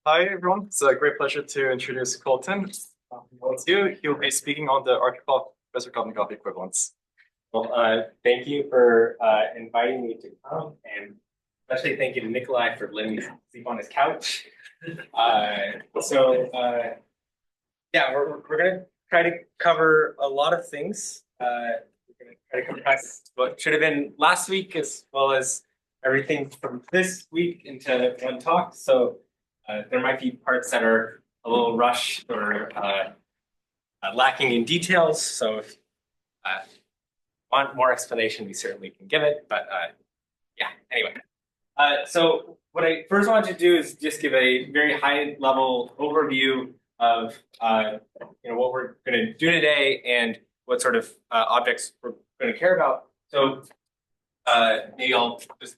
Hi, everyone. It's a great pleasure to introduce Colton. He'll be speaking on the Arkhipov-Bezrukavnikov Equivalence. Well, thank you for inviting me to come, and especially thank you to Nikolai for letting me sleep on his couch. Yeah, we're going to try to cover a lot of things. We're going to try to compress what should have been last week as well as everything from this week into one talk. So there might be parts that are a little rushed or lacking in details. So if want more explanation, we certainly can give it. But yeah, anyway. So what I first want to do is just give a very high level overview of what we're going to do today and what sort of objects we're going to care about. So maybe I'll just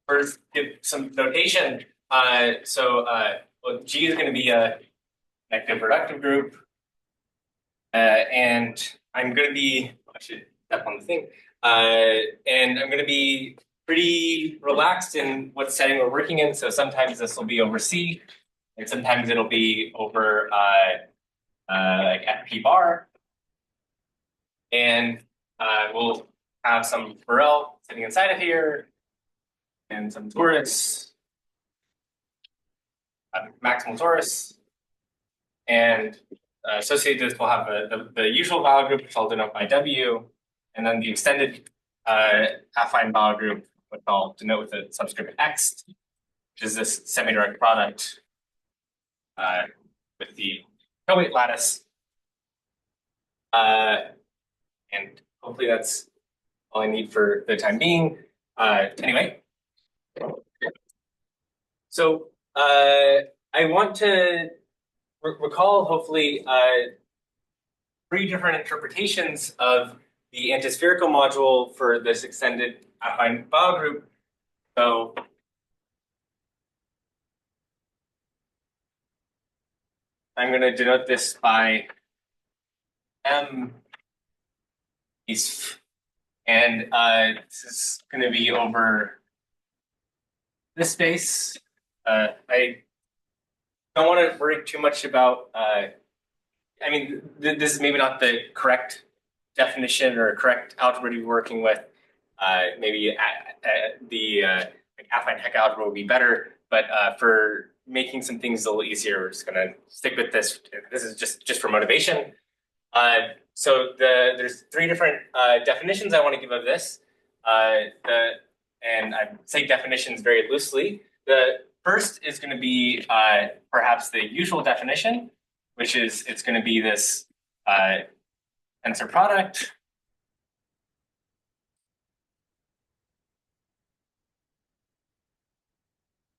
first give some notation. G is going to be a connective productive group, and I'm going to be, I should step on the thing, and I'm going to be pretty relaxed in what setting we're working in. So sometimes this will be over C, and sometimes it'll be over like FP bar, and we'll have some Borel sitting inside of here, and some torus, maximal torus, and associated with this, we'll have the usual vowel group, which I'll denote by W, and then the extended affine vowel group, which I'll denote with the subscript X, which is this semi-direct product with the coweight lattice. And hopefully that's all I need for the time being. Anyway, so I want to recall, hopefully, three different interpretations of the anti-spherical module for this extended affine vowel group. So I'm going to denote this by M, and this is going to be over this space. I don't want to worry too much about, I mean, this is maybe not the correct definition or correct algebra to be working with. Maybe the affine Hecke algebra would be better, but for making some things a little easier, we're just going to stick with this. This is just for motivation. So there's three different definitions I want to give of this. And I say definitions very loosely. The first is going to be perhaps the usual definition, which is it's going to be this tensor product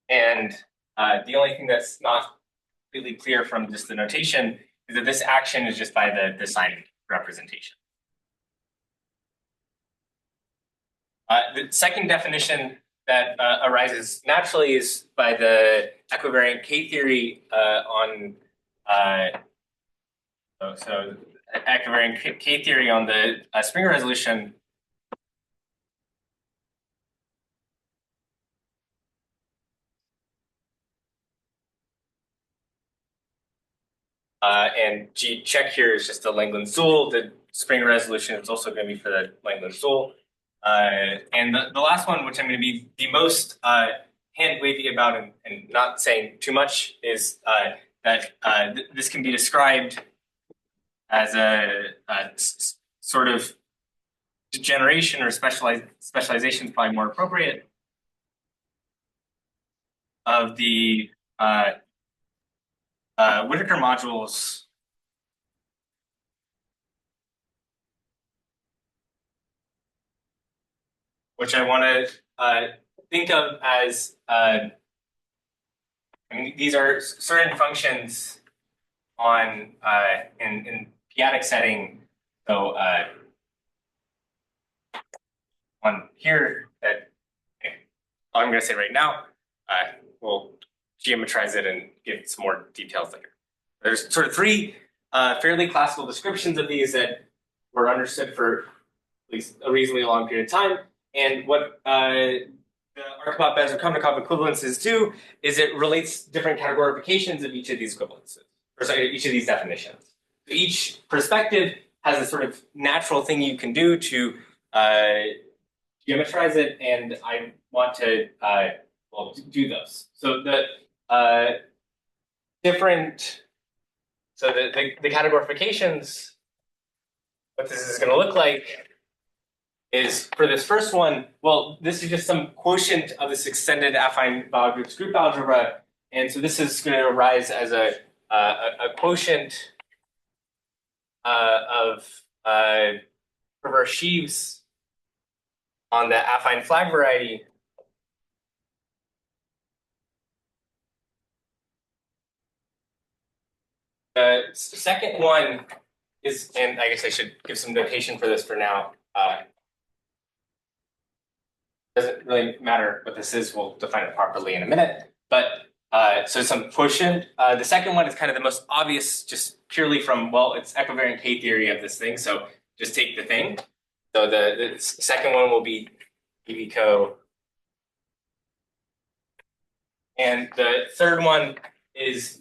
and the only thing that's not completely clear from just the notation is that this action is just by the sign representation. The second definition that arises naturally is by the equivariant K theory so equivariant K theory on the Springer resolution. And G check here is just the Langlands-Zuhl. The Springer resolution is also going to be for the Langlands-Zuhl. And the last one, which I'm going to be the most hand-wavy about and not saying too much, is that this can be described as a sort of degeneration or specialization is probably more appropriate of the Whittaker modules which I want to think of as, I mean, these are certain functions on in p-adic setting. So on here that all I'm going to say right now, we'll geometrize it and give some more details later. There's sort of three fairly classical descriptions of these that were understood for at least a reasonably long period of time. And what the Arkhipov-Bezrukavnikov equivalences do is it relates different categorifications of each of these equivalences, or sorry, each of these definitions. So each perspective has a sort of natural thing you can do to geometrize it, and I want to do those. So the the categorifications, what this is going to look like is for this first one, well, this is just some quotient of this extended affine Vowel groups group algebra. And so this is going to arise as a quotient of reverse sheaves on the affine flag variety. The second one is, and I guess I should give some notation for this for now. Doesn't really matter what this is. We'll define it properly in a minute. But so some quotient. The second one is kind of the most obvious, just purely from, well, it's equivariant K theory of this thing. So just take the thing. So the second one will be dvco. And the third one is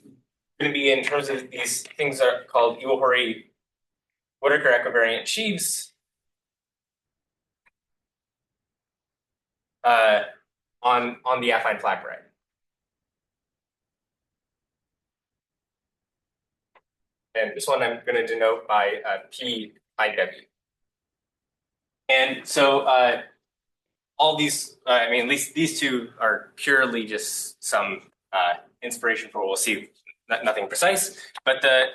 going to be in terms of these things are called Iwahori-Whittaker equivariant sheaves. On the affine flag variety. And this one I'm going to denote by P I W. And so all these, I mean, at least these two are purely just some inspiration for what we'll see, nothing precise. But the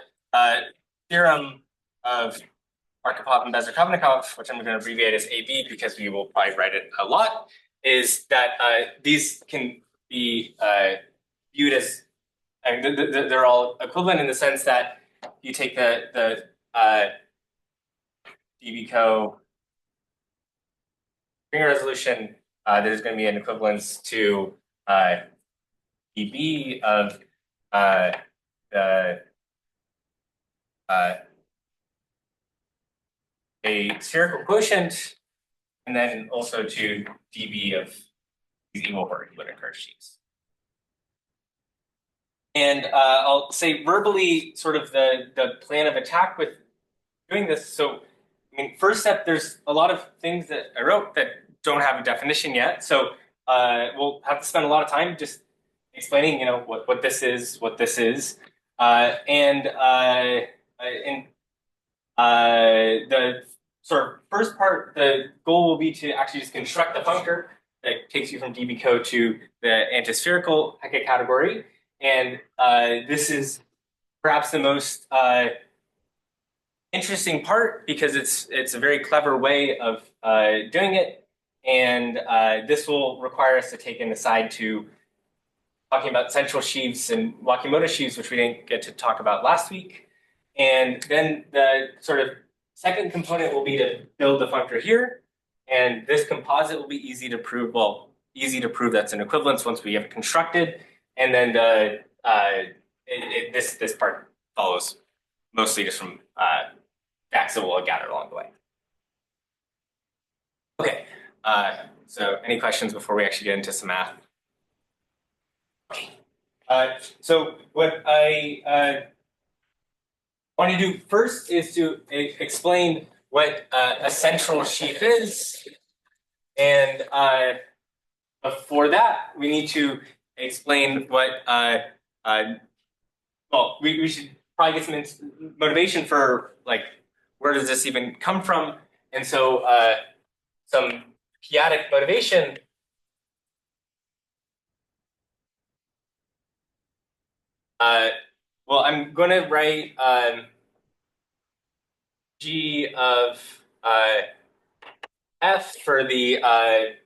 theorem of Arkhipov and Bezrukavnikov, which I'm going to abbreviate as AB because we will probably write it a lot, is that these can be viewed as, I mean, they're all equivalent in the sense that you take the dvco finger resolution, there's going to be an equivalence to dB of a spherical quotient, and then also to dB of these Iwahori-Whittaker sheaves. And I'll say verbally sort of the plan of attack with doing this. So, I mean, first step, there's a lot of things that I wrote that don't have a definition yet. So we'll have to spend a lot of time just explaining, you know, what this is, what this is. The sort of first part, the goal will be to actually just construct the functor that takes you from dbco to the anti-spherical Hecke category. And this is perhaps the most interesting part because it's a very clever way of doing it. And this will require us to take an aside to talking about central sheaves and Wakimoto sheaves, which we didn't get to talk about last week. And then the sort of second component will be to build the functor here. And this composite will be easy to prove. Well, easy to prove that's an equivalence once we have it constructed. And then this part follows mostly just from facts that we'll gather along the way. Okay, so any questions before we actually get into some math? Okay, so what I want to do first is to explain what a central sheaf is. And before that, we need to explain what, well, we should probably get some motivation for, like, where does this even come from? And so some p-adic motivation. Well, I'm going to write G of F for the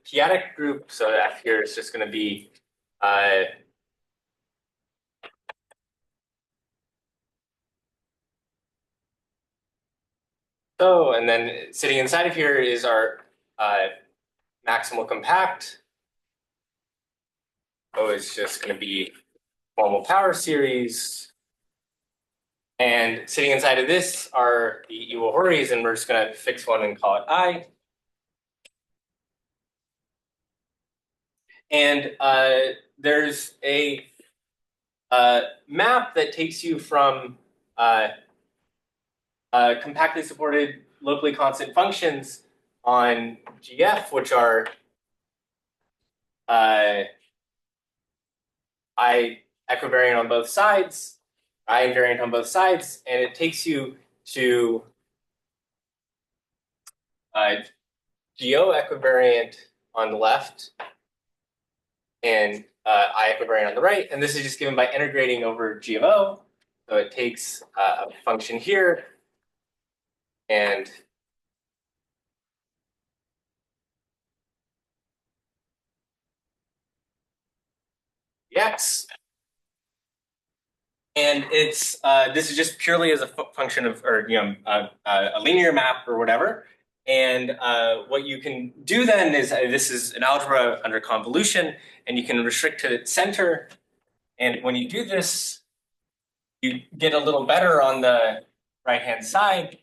p-adic group. So F here is just going to be so, and then sitting inside of here is our maximal compact. O is just going to be formal power series. And sitting inside of this are the Iwahoris, and we're just going to fix one and call it I. And there's a map that takes you from compactly supported locally constant functions on GF, which are I equivariant on both sides, I invariant on both sides, and it takes you to GO equivariant on the left and I equivariant on the right. And this is just given by integrating over G of O. So it takes a function here and x. And it's this is just purely as a function of, or a linear map or whatever. And what you can do then is this is an algebra under convolution, and you can restrict to its center. And when you do this, you get a little better on the right-hand side,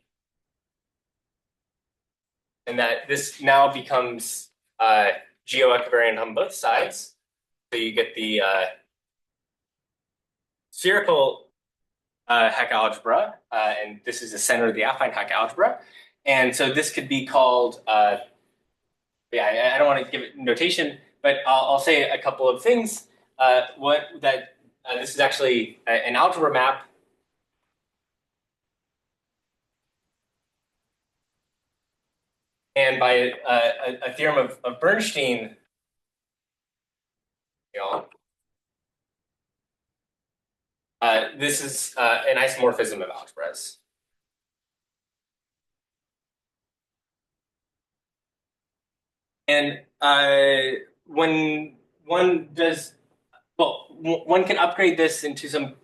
and that this now becomes geo-equivariant on both sides. So you get the spherical Hecke algebra, and this is the center of the affine Hecke algebra. And so this could be called, I don't want to give it notation, but I'll say a couple of things. This is actually an algebra map. And by a theorem of Bernstein, this is an isomorphism of algebras. And when one does, well, one can upgrade this into some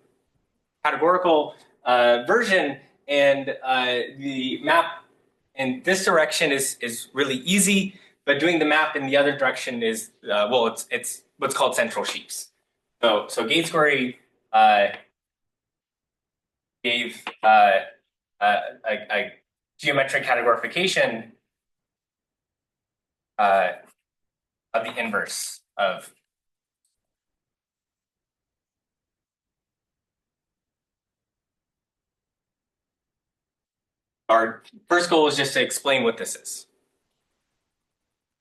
categorical version, and the map in this direction is really easy, but doing the map in the other direction is, it's what's called central sheaves. So Gatesbury gave a geometric categorification of the inverse of our first goal is just to explain what this is.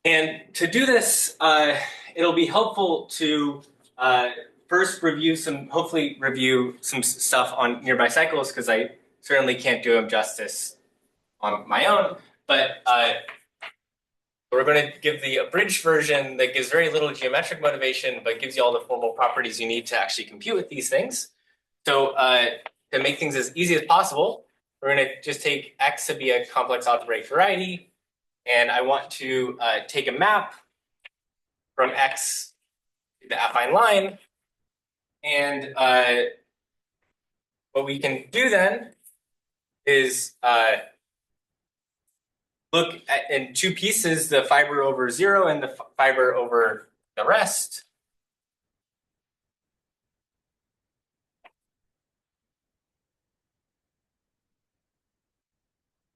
And to do this, it'll be helpful to first hopefully review some stuff on nearby cycles, because I certainly can't do them justice on my own. But we're going to give the abridged version that gives very little geometric motivation, but gives you all the formal properties you need to actually compute with these things. So to make things as easy as possible, we're going to just take X to be a complex algebraic variety. And I want to take a map from X to the affine line. And what we can do then is look at in two pieces, the fiber over 0 and the fiber over the rest.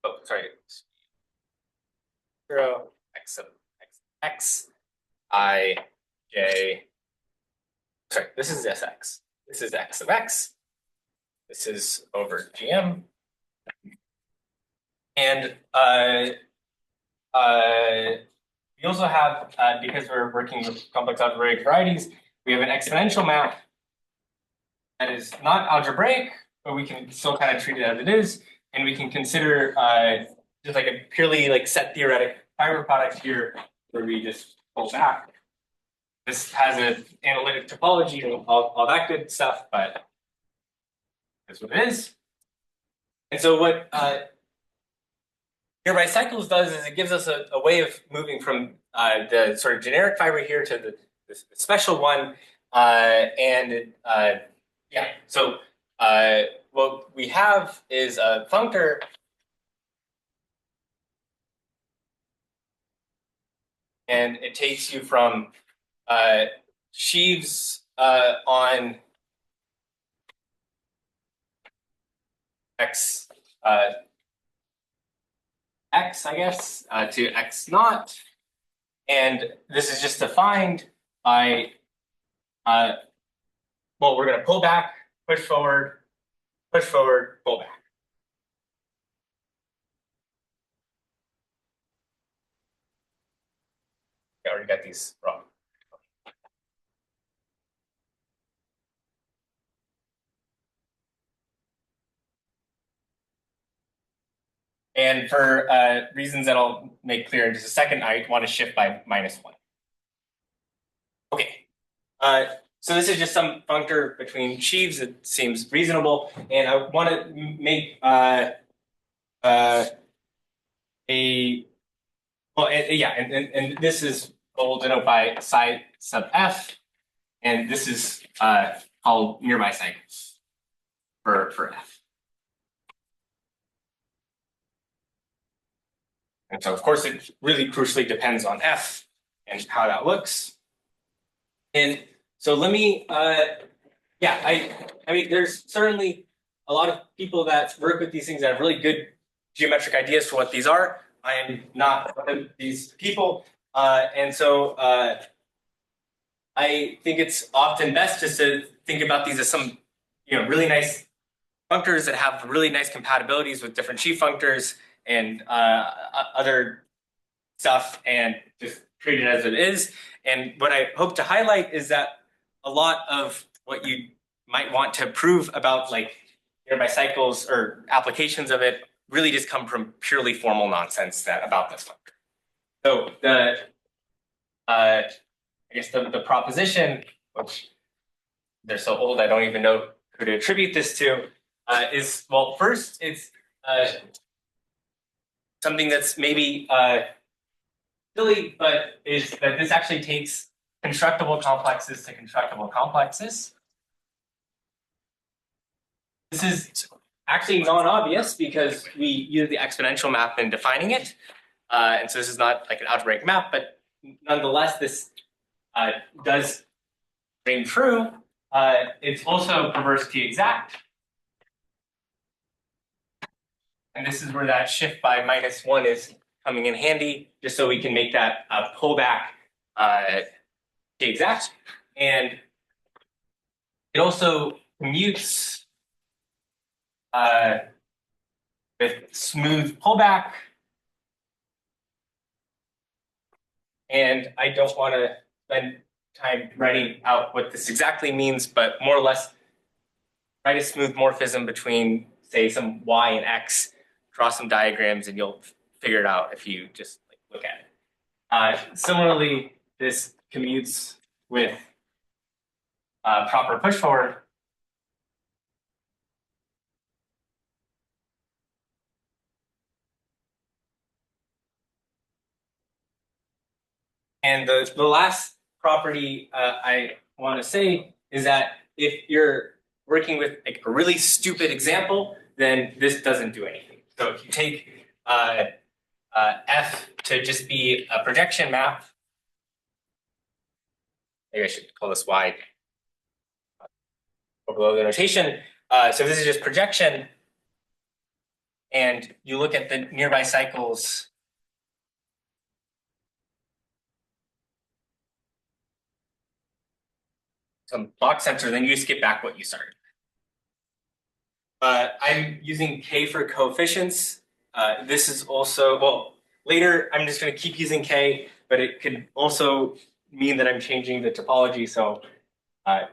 Oh, sorry. 0, x of x, I, j. Sorry, this is Sx. This is x of x. This is over gm. And we also have, because we're working with complex algebraic varieties, we have an exponential map that is not algebraic, but we can still kind of treat it as it is. And we can consider just like a purely like set theoretic fiber product here, where we just pull back. This has an analytic topology and all that good stuff, but that's what it is. And so what nearby cycles does is it gives us a way of moving from the sort of generic fiber here to the special one. So what we have is a functor and it takes you from sheaves on x x, I guess, to x naught. And this is just defined by, well, we're going to pull back, push forward, pull back. I already got these wrong. And for reasons that I'll make clear in just a second, I want to shift by -1. Okay. So this is just some functor between sheaves. It seems reasonable, and I want to make yeah, and this is what we'll denote by psi sub f, and this is called nearby cycles for f. And so, of course, it really crucially depends on f and how that looks. And so let me, yeah, I mean, there's certainly a lot of people that work with these things that have really good geometric ideas for what these are. I am not one of these people. And so I think it's often best just to think about these as some, really nice functors that have really nice compatibilities with different sheaf functors and other stuff, and just treat it as it is. And what I hope to highlight is that a lot of what you might want to prove about like nearby cycles or applications of it really just come from purely formal nonsense about this functor. So the I guess the proposition, which they're so old I don't even know who to attribute this to, is, well, first it's something that's maybe silly, but is that this actually takes constructible complexes to constructible complexes. This is actually non-obvious because we use the exponential map in defining it. And so this is not like an algebraic map, but nonetheless, this does ring true. It's also perverse T exact. And this is where that shift by -1 is coming in handy, just so we can make that pullback T exact. And it also commutes with smooth pullback. And I don't want to spend time writing out what this exactly means, but more or less write a smooth morphism between, say, some y and x, draw some diagrams, and you'll figure it out if you just look at it. Similarly, this commutes with proper push forward. And the last property I want to say is that if you're working with like a really stupid example, then this doesn't do anything. So if you take F to just be a projection map, maybe I should call this Y below the notation. So this is just projection, and you look at the nearby cycles. Some box sensor, then you skip back what you started. I'm using K for coefficients. This is also, well, later I'm just going to keep using K, but it could also mean that I'm changing the topology. So, I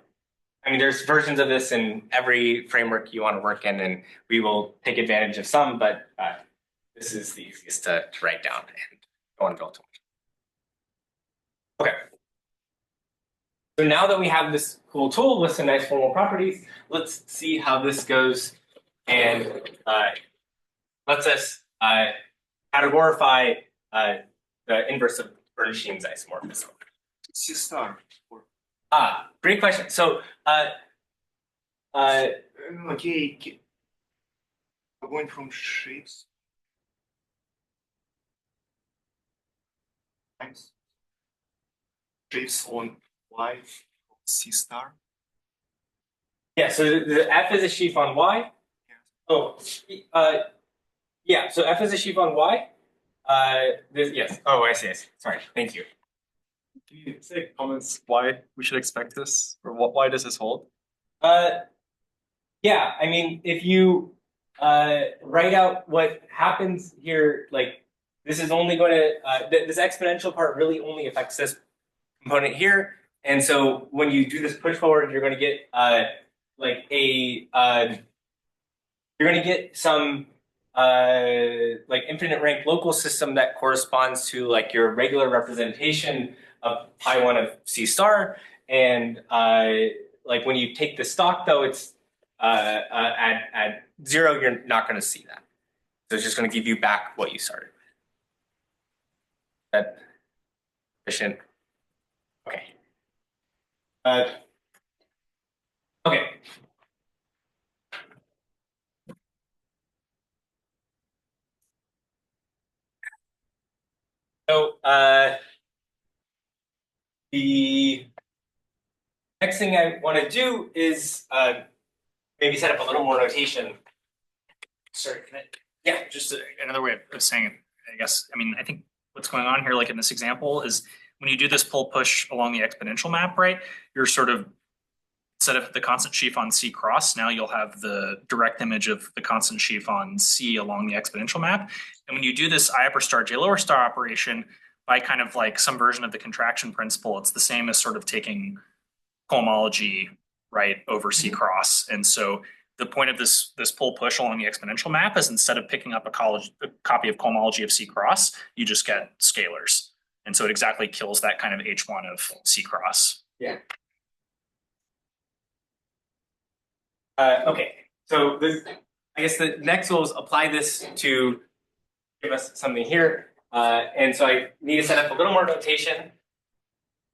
mean, there's versions of this in every framework you want to work in, and we will take advantage of some, but this is the easiest to write down and go on build. Okay. So now that we have this cool tool with some nice formal properties, let's see how this goes, and lets us categorify the inverse of Bernstein's isomorphism. C star. Great question. So, Okay, going from shapes. Times shapes on Y C star. yeah, so the F is a sheaf on Y. Oh, yeah, so F is a sheaf on Y. Yes. Oh, I see. Sorry. Thank you. Can you say comments why we should expect this, or why does this hold? Yeah, I mean, if you write out what happens here, like this is only going to this exponential part really only affects this component here, and so when you do this push forward, you're going to get you're going to get some like infinite rank local system that corresponds to like your regular representation of pi one of C star, and like when you take the stock though, it's at 0, you're not going to see that. So it's just going to give you back what you started with. That efficient. Okay. Okay. So the next thing I want to do is maybe set up a little more notation. Sorry, yeah, Just another way of saying it, I guess. I mean, I think what's going on here, like in this example, is when you do this pull push along the exponential map, right? You're sort of, instead of the constant sheaf on C cross, now you'll have the direct image of the constant sheaf on C along the exponential map. And when you do this I upper star J lower star operation by kind of like some version of the contraction principle, it's the same as sort of taking cohomology, right, over C cross. And so the point of this pull push along the exponential map is instead of picking up a copy of cohomology of C cross, you just get scalars. And so it exactly kills that kind of H1 of C cross. Yeah. Okay, so this, I guess the next will is apply this to give us something here. And so I need to set up a little more notation.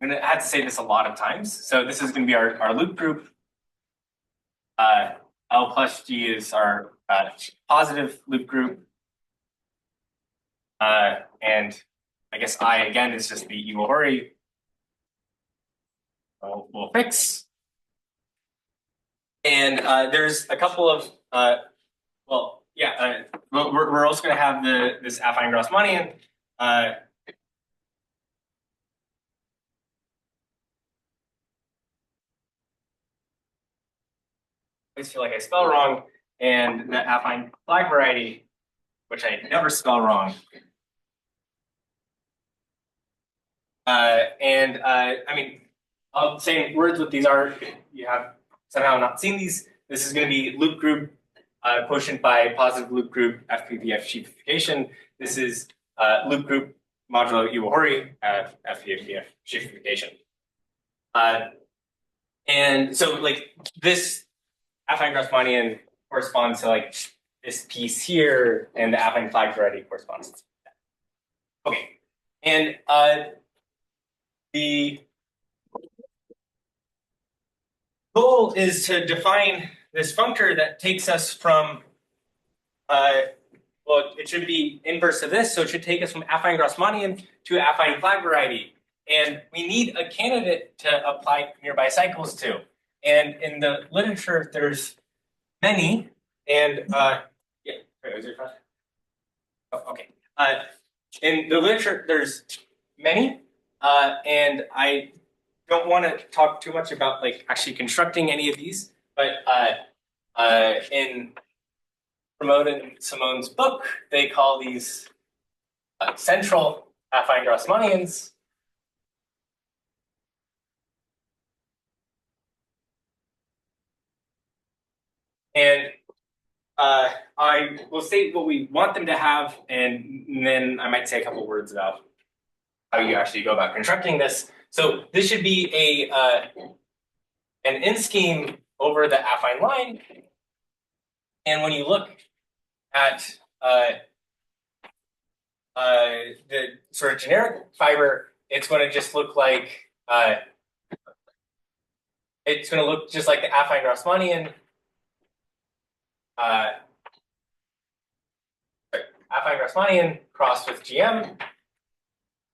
I'm going to have to say this a lot of times. So this is going to be our loop group. L plus G is our positive loop group. And I guess I, again, is just the Iwahori. We'll fix. And there's a couple of, well, yeah, we're also going to have this affine Grossmanian. I always feel like I spell wrong, and the affine flag variety, which I never spell wrong. I mean, I'll say words what these are. If you have somehow not seen these, this is going to be loop group quotient by positive loop group FPVF sheafification. This is loop group modulo Iwahori FPVF sheafification. And so like this affine Grossmanian corresponds to like this piece here, and the affine flag variety corresponds to that. Okay, and the goal is to define this functor that takes us from, well, it should be inverse of this, so it should take us from affine Grossmanian to affine flag variety. And we need a candidate to apply nearby cycles to. And in the literature, there's many, and yeah, wait, was your question? Oh, okay. In the literature, there's many, and I don't want to talk too much about like actually constructing any of these, but in Pramod and Simone's book, they call these central affine Grossmanians. And I will state what we want them to have, and then I might say a couple words about how you actually go about constructing this. So this should be an in scheme over the affine line. And when you look at the sort of generic fiber, it's going to just look like it's going to look just like the affine Grossmanian. Affine Grossmanian crossed with GM.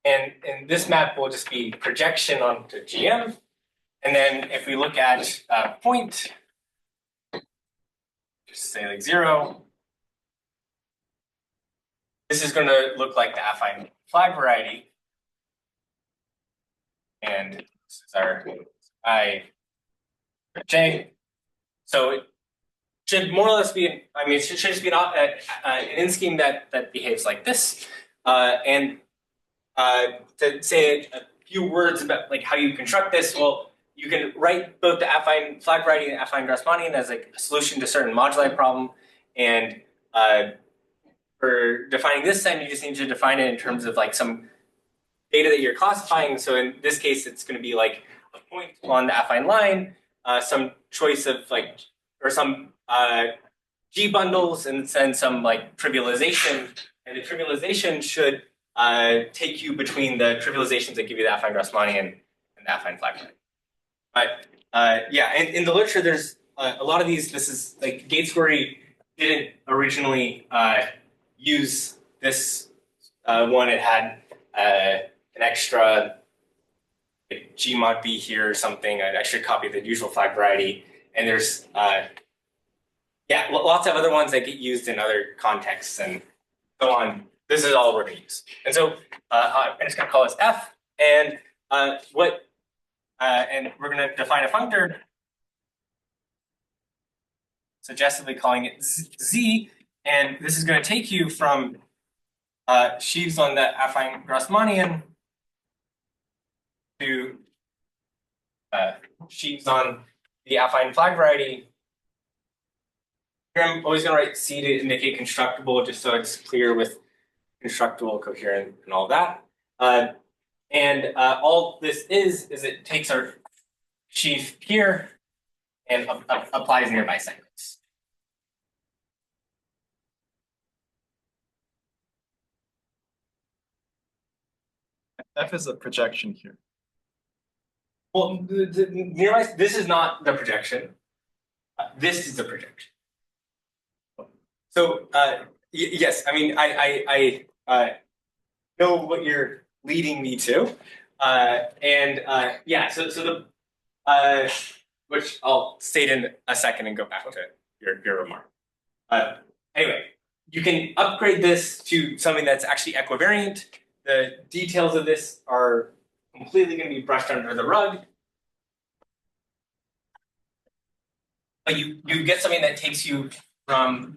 And this map will just be projection onto GM. And then if we look at point, just say like 0, this is going to look like the affine flag variety. and this is our Ij. So it should more or less be, it should just be an in scheme that behaves like this. And to say a few words about like how you construct this, well, you can write both the affine flag variety and affine Grassmannian as like a solution to certain moduli problem. And for defining this, then you just need to define it in terms of like some data that you're classifying. So in this case, it's going to be like a point on the affine line, some choice of like, or some G bundles, and then some like trivialization. And the trivialization should take you between the trivializations that give you the affine Grassmannian and the affine flag variety. But yeah, in the literature, there's a lot of these. This is like Gatescory didn't originally use this one. It had an extra like, G mod B here or something. I should copy the usual flag variety. And there's yeah, lots of other ones that get used in other contexts and so on. This is all we're going to use. And so I'm just going to call this F. And and we're going to define a functor, suggestively calling it Z. And this is going to take you from sheaves on the affine Grassmannian to sheaves on the affine flag variety. Here I'm always going to write C to indicate constructible, just so it's clear with constructible, coherent, and all that. And all this is it takes our sheaf here and applies nearby cycles. F is a projection here. Well, the nearby, this is not the projection. This is the projection. So yes, I mean I know what you're leading me to, and yeah. So the which I'll state in a second and go back to your remark. Anyway, you can upgrade this to something that's actually equivariant. The details of this are completely going to be brushed under the rug. But you get something that takes you from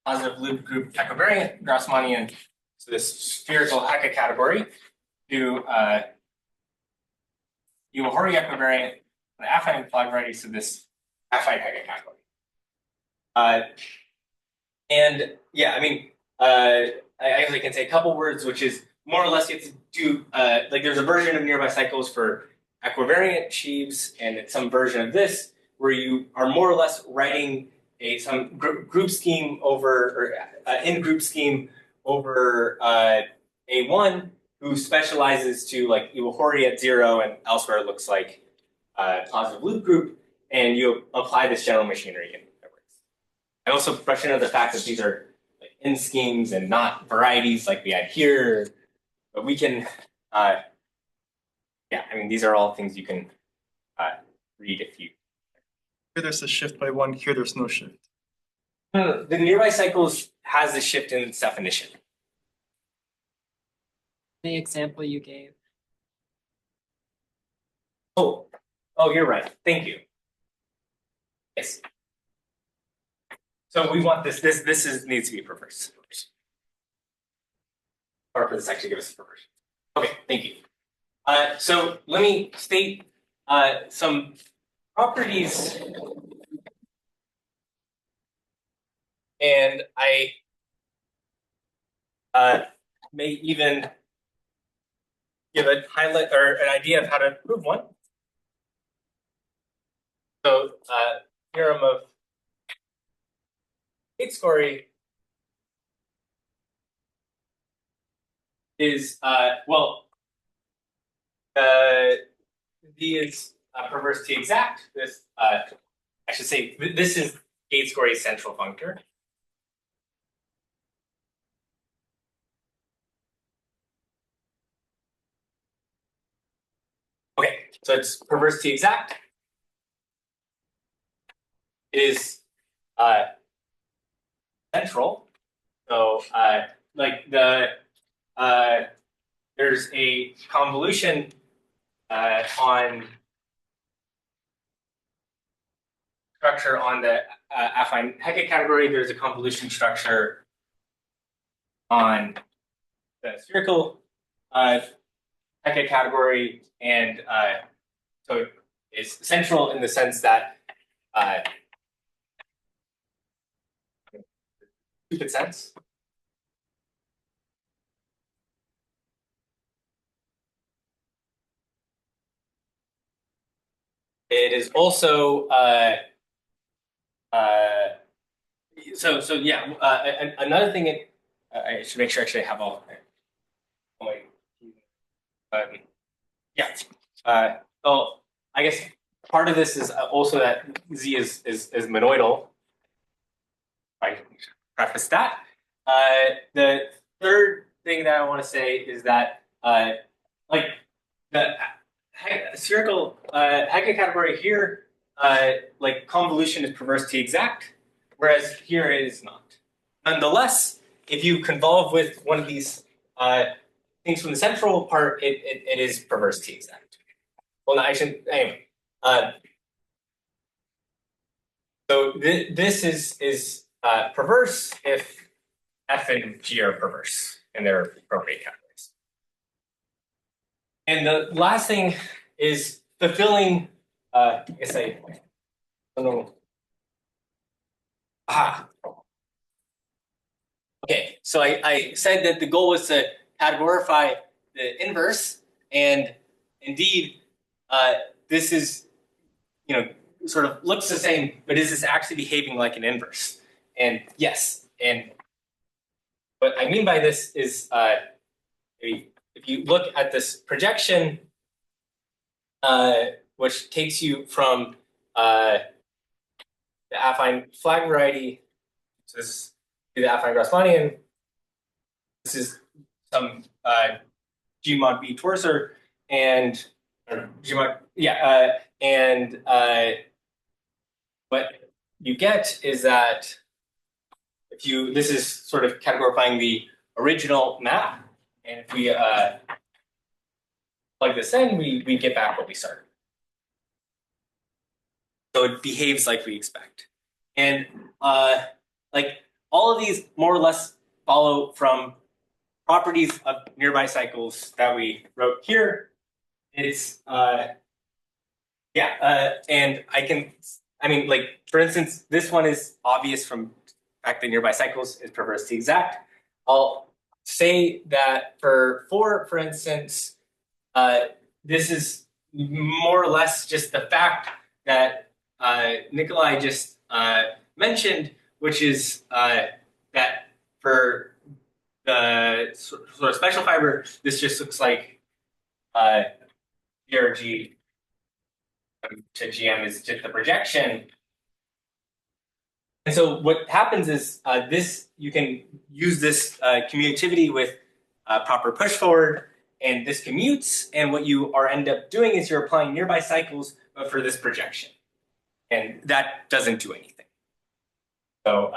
positive loop group equivariant Grassmannian, so this spherical Hecke category, to Iwahori-Equivariant, the affine flag variety, so this affine Hecke category. And yeah, I mean, I guess I can say a couple words, which is more or less you have to do, like there's a version of nearby cycles for equivariant sheaves, and it's some version of this where you are more or less writing some group scheme over, or in group scheme over A1, who specializes to like Iwahori at 0 and elsewhere it looks like positive loop group, and you apply this general machinery and it works. I also brush into the fact that these are like in schemes and not varieties like we had here, but we can, yeah, I mean, these are all things you can read if you. Here there's a shift by 1, here there's no shift. No, the nearby cycles has a shift in its definition. The example you gave. Oh, you're right. Thank you. Yes. So we want this. This needs to be perverse. Or for this actually give us a perversion. Okay, thank you. So let me state some properties, and I may even give a highlight or an idea of how to prove one. So theorem of Gatescory is well, D is perverse to exact. This I should say this is Gatescory's central functor. Okay, so it's perverse to exact. It is central. So like the there's a convolution on structure on the affine Hecke category. There's a convolution structure on the spherical Hecke category, and so it is central in the sense that stupid sense. It is also another thing. I should make sure actually I have all my well, I guess part of this is also that Z is monoidal. I preface that. The third thing that I want to say is that like the spherical Hecke category here, like convolution is perverse to exact, whereas here it is not. Nonetheless, if you convolve with one of these things from the central part, it is perverse to exact. Well, no, I shouldn't. Anyway, so this is perverse if F and G are perverse in their appropriate categories. And the last thing is fulfilling. I guess I don't know. Aha. Okay, so I said that the goal was to categorify the inverse, and indeed, this is, sort of looks the same, but is this actually behaving like an inverse? And yes, and what I mean by this is, if you look at this projection, which takes you from the affine flag variety, so this is the affine Grassmannian. This is some G mod B torsor, and G mod, and what you get is that if you, this is sort of categorifying the original map, and if we plug this in, we get back what we started. So it behaves like we expect. And like all of these more or less follow from properties of nearby cycles that we wrote here. It's and like for instance, this one is obvious from the fact that nearby cycles is perverse to exact. I'll say that for instance, this is more or less just the fact that Nikolai just mentioned, which is that for the sort of special fiber, this just looks like DRG to GM is just the projection. And so what happens is this, you can use this commutativity with proper push forward, and this commutes, and what you end up doing is you're applying nearby cycles, but for this projection. And that doesn't do anything. So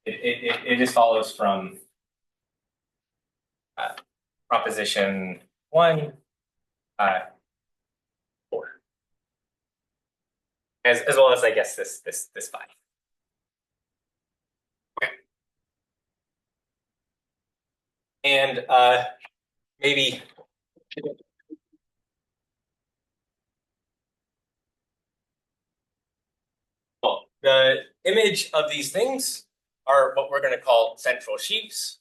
it just follows from proposition 1, 4, as well as I guess this 5. Okay, and maybe. Well, the image of these things are what we're going to call central sheaves.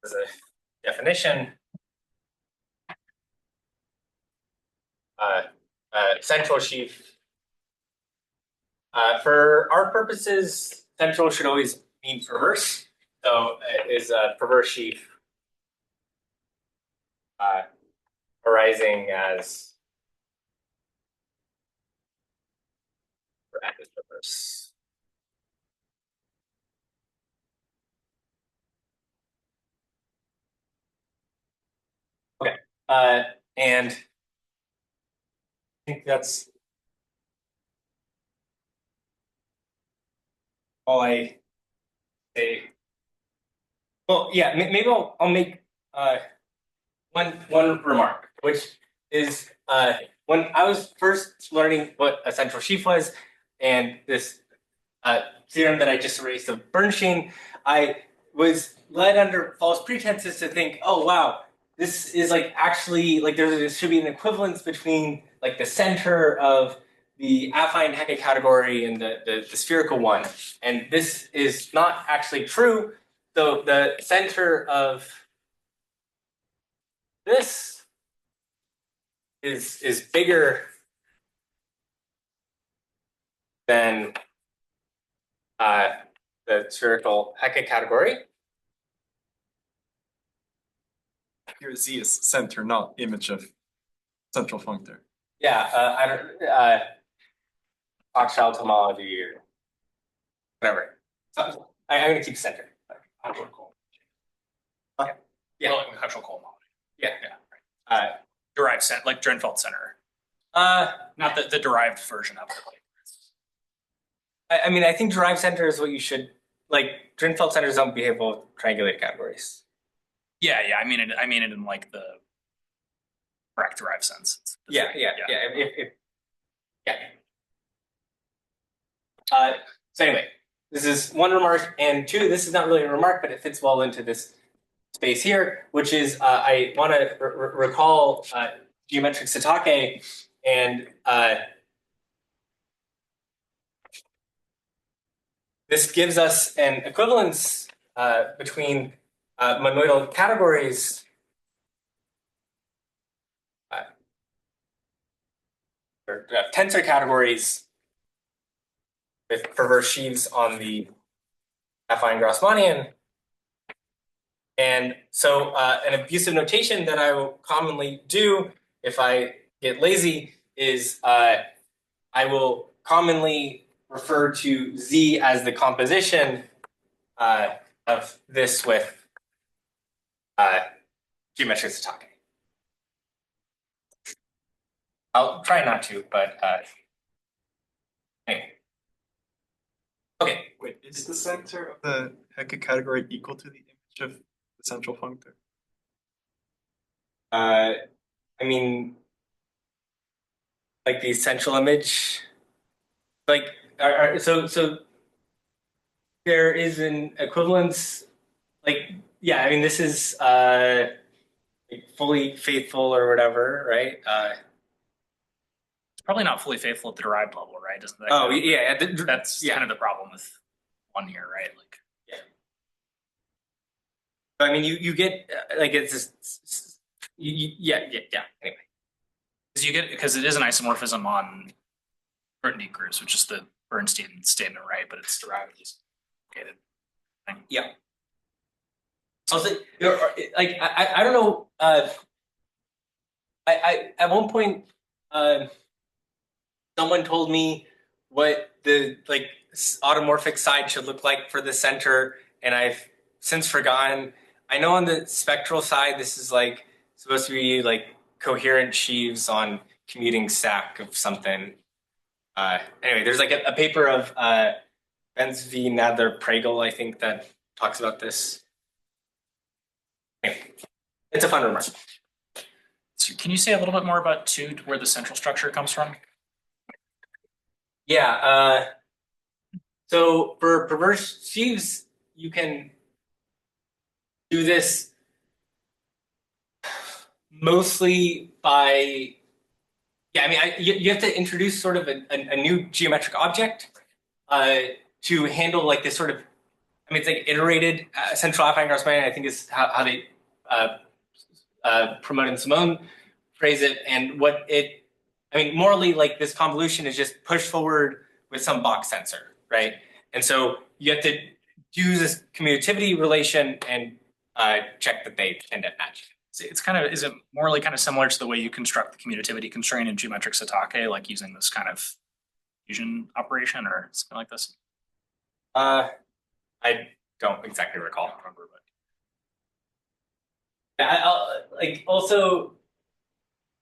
As a definition, central sheaf. For our purposes, central should always mean perverse. So it is a perverse sheaf arising as perverse. Okay, and I think that's all I say. Well, yeah, maybe I'll make one remark, which is when I was first learning what a central sheaf was, and this theorem that I just erased of Bernstein, I was led under false pretenses to think, oh wow, this is like actually like there should be an equivalence between like the center of the affine Hecke category and the spherical one, and this is not actually true. So the center of this is bigger than the spherical Hecke category. Here Z is center, not image of central functor. Yeah, I don't Hochschild homology or whatever. So, I'm going to keep center. Yeah. Well, like Hecke model. Yeah. Derived like Drenfeld center. Not the derived version of it. I mean, I think derived center is what you should like. Drenfeld centers don't behave well with triangulated categories. Yeah. I mean it in like the correct derived sense. Yeah. So anyway, this is one remark, and two, this is not really a remark, but it fits well into this space here, which is I want to recall geometric Satake, and this gives us an equivalence between monoidal categories or tensor categories with perverse sheaves on the affine Grassmannian. And so an abusive notation that I will commonly do if I get lazy is I will commonly refer to Z as the composition of this with geometric Satake. I'll try not to, but anyway. Okay. Wait, is the center of the Hecke category equal to the image of the central functor? I mean, like the central image, like so there is an equivalence. Like, yeah, I mean, this is like fully faithful or whatever, right? It's probably not fully faithful at the derived level, right? Doesn't that? Oh, yeah, That's kind of the problem with one here, right? Like, I mean, you get like it's just yeah. Anyway, because it is an isomorphism on Grothendieck groups, which is the Bernstein statement, right? But it's derived as located. yeah. Also, like I don't know. I at one point, someone told me what the like automorphic side should look like for the center, and I've since forgotten. I know on the spectral side, this is like supposed to be like coherent sheaves on commuting stack of something. Anyway, there's like a paper of Benz v. Nadler Pregel, I think, that talks about this. Anyway, it's a fun remark. So can you say a little bit more about where the central structure comes from? Yeah. So for perverse sheaves, you can do this mostly by, I mean, you have to introduce sort of a new geometric object to handle like this sort of, I mean, it's like iterated central affine Grassmannian, I think is how they Promote and Simone phrase it. And what it, I mean, morally, like this convolution is just pushed forward with some box sensor, right? And so you have to do this commutativity relation and check that they tend to match. It's kind of, is it morally kind of similar to the way you construct the commutativity constraint in geometric Satake, like using this kind of fusion operation or something like this? I don't exactly recall. Remember, but yeah, I'll, like also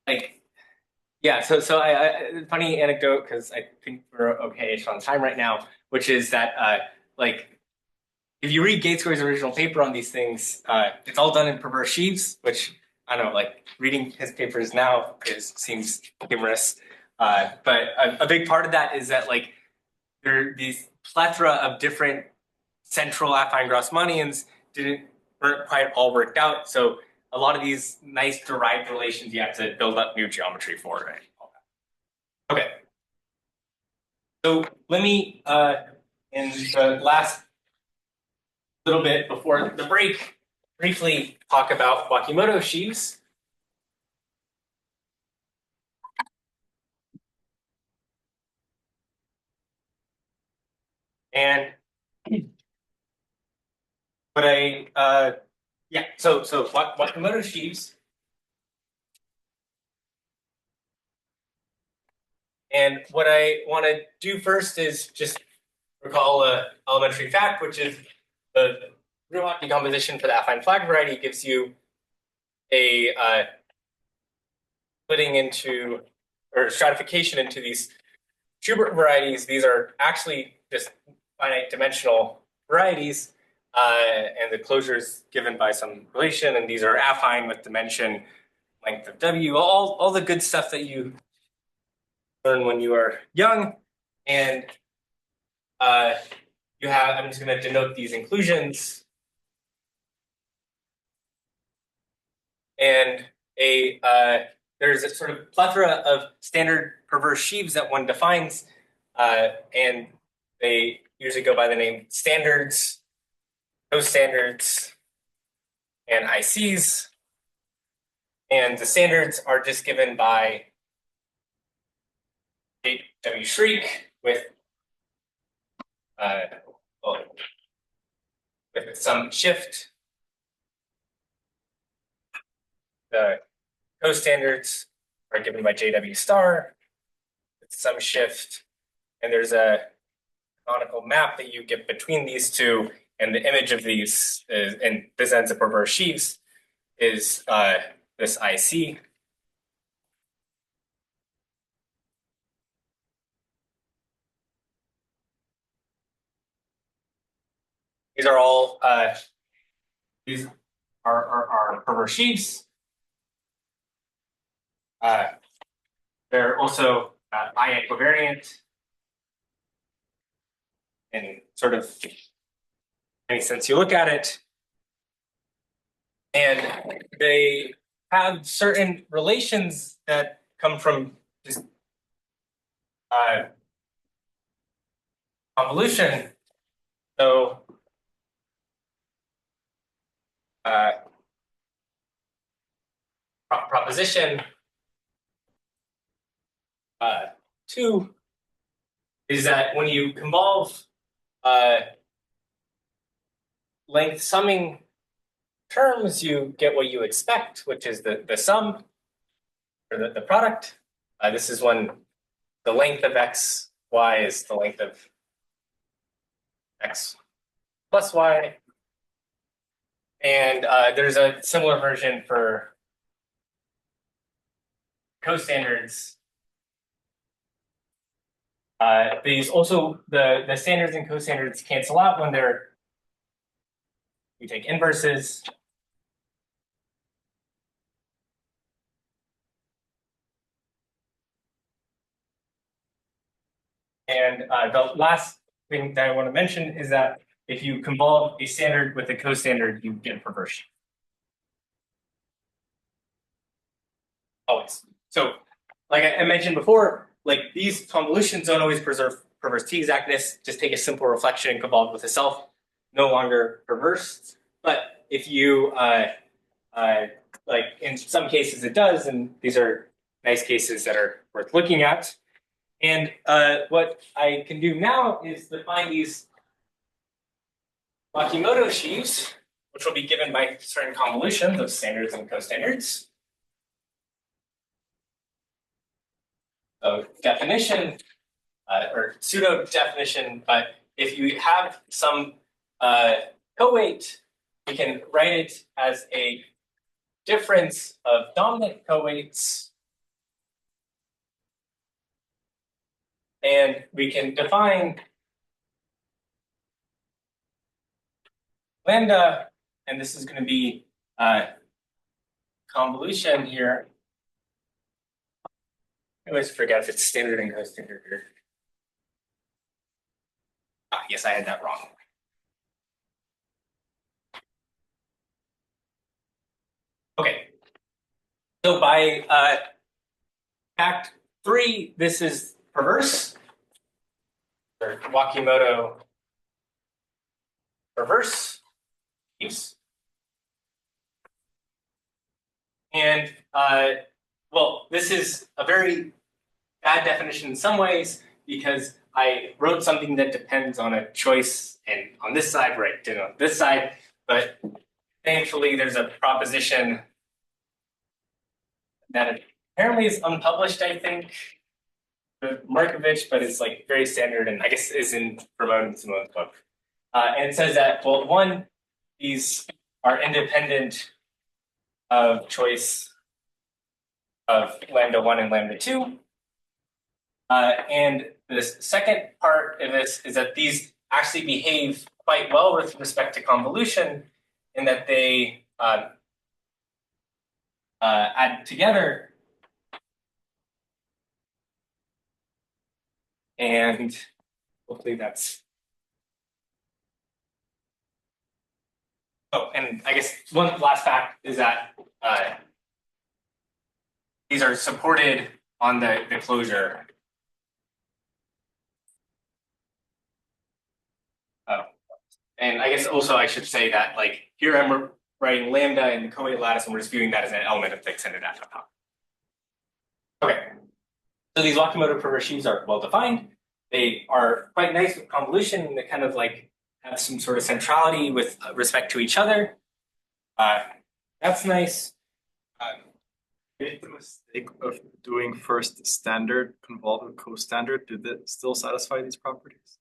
like yeah. So I funny anecdote because I think we're okay on time right now, which is that like if you read Gatescore's original paper on these things, it's all done in perverse sheaves, which I don't know, like reading his papers now seems humorous. But a big part of that is that like there are these plethora of different central affine Grassmannians weren't quite all worked out. So a lot of these nice derived relations you have to build up new geometry for, right? Okay. So let me in the last little bit before the break briefly talk about Wakimoto sheaves. And what so Wakimoto sheaves. And what I want to do first is just recall an elementary fact, which is the Grunwald decomposition for the affine flag variety gives you a splitting into or stratification into these Schubert varieties. These are actually just finite dimensional varieties, and the closure is given by some relation, and these are affine with dimension, length of W, all the good stuff that you learn when you are young. And you have, I'm just going to denote these inclusions. And there's a sort of plethora of standard perverse sheaves that one defines, and they usually go by the name standards, co-standards, and ICs. And the standards are just given by W shriek with some shift. The co-standards are given by JW star with some shift, and there's a canonical map that you get between these two, and the image of these is, and this ends up perverse sheaves, is this IC. These are all these are perverse sheaves. They're also I-equivariant in sort of any sense you look at it. And they have certain relations that come from just convolution. So proposition 2 is that when you convolve length summing terms, you get what you expect, which is the sum or the product. This is when the length of x, y is the length of x plus y. And there's a similar version for co-standards. These also, the standards and co-standards cancel out when we take inverses. And the last thing that I want to mention is that if you convolve a standard with a co-standard, you get perversion. Always. So, like I mentioned before, like these convolutions don't always preserve perverse t-exactness. Just take a simple reflection and convolve with itself, no longer perverse. But if you, like in some cases it does, and these are nice cases that are worth looking at. And what I can do now is define these Wakimoto sheaves, which will be given by certain convolutions of standards and co-standards. So definition, or pseudo definition, but if you have some co-weight, we can write it as a difference of dominant co-weights. And we can define lambda, and this is going to be convolution here. I always forget if it's standard and co-standard here. Yes, I had that wrong. Okay. So by fact 3, this is perverse, or Wakimoto perverse sheaves. And well, this is a very bad definition in some ways because I wrote something that depends on a choice and on this side, right, and on this side, but thankfully there's a proposition that apparently is unpublished, I think, with Markovich, but it's like very standard and I guess is in Ramon and Simone's book. And it says that, well, one, these are independent of choice of lambda 1 and lambda 2. And the second part of this is that these actually behave quite well with respect to convolution in that they add together. And hopefully that's. Oh, and I guess one last fact is that these are supported on the closure. Oh, and I guess also I should say that like here I'm writing lambda in the co-weight lattice, and we're just viewing that as an element of the extended atom. Okay, so these Wakimoto perverse sheaves are well defined. They are quite nice with convolution, and they kind of like have some sort of centrality with respect to each other. That's nice. Made the mistake of doing first standard convolved with co-standard. Did it still satisfy these properties?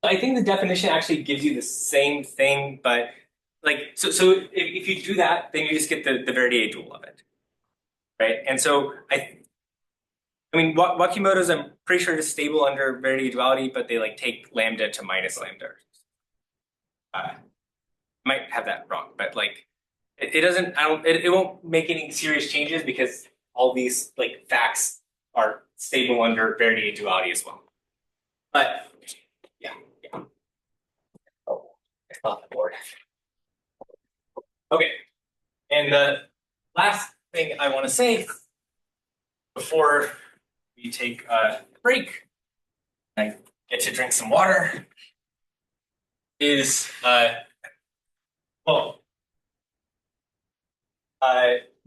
I think the definition actually gives you the same thing, but like so if you do that, then you just get the Verdier dual of it, right? And so I mean Wakimoto's I'm pretty sure is stable under Verdier duality, but they like take lambda to minus lambda. Might have that wrong, but like it doesn't. It won't make any serious changes because all these like facts are stable under Verdier duality as well. But yeah. Oh, I thought the board. Okay, and the last thing I want to say before we take a break, and I get to drink some water, is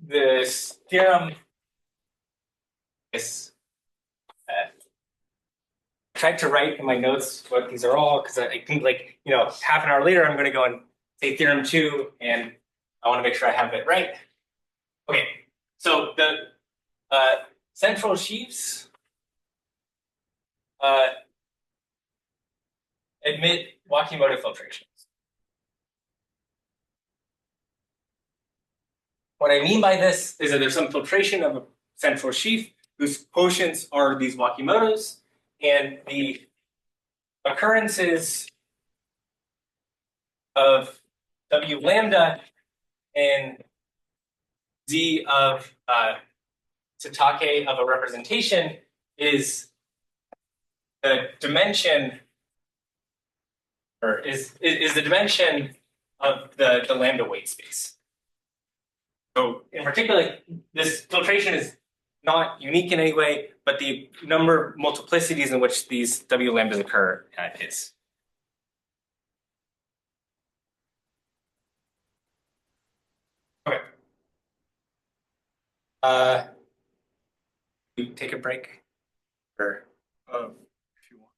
this theorem is I tried to write in my notes what these are all because I think like half an hour later I'm going to go and say theorem 2 and I want to make sure I have it right. Okay, so the central sheaves admit Wakimoto filtrations. What I mean by this is that there's some filtration of a central sheaf whose quotients are these Wakimotos, and the occurrences of W lambda and Z of Satake of a representation is the dimension, or is the dimension of the lambda weight space. So in particular, this filtration is not unique in any way, but the number of multiplicities in which these W lambdas occur is. Okay. We take a break? Or If you want.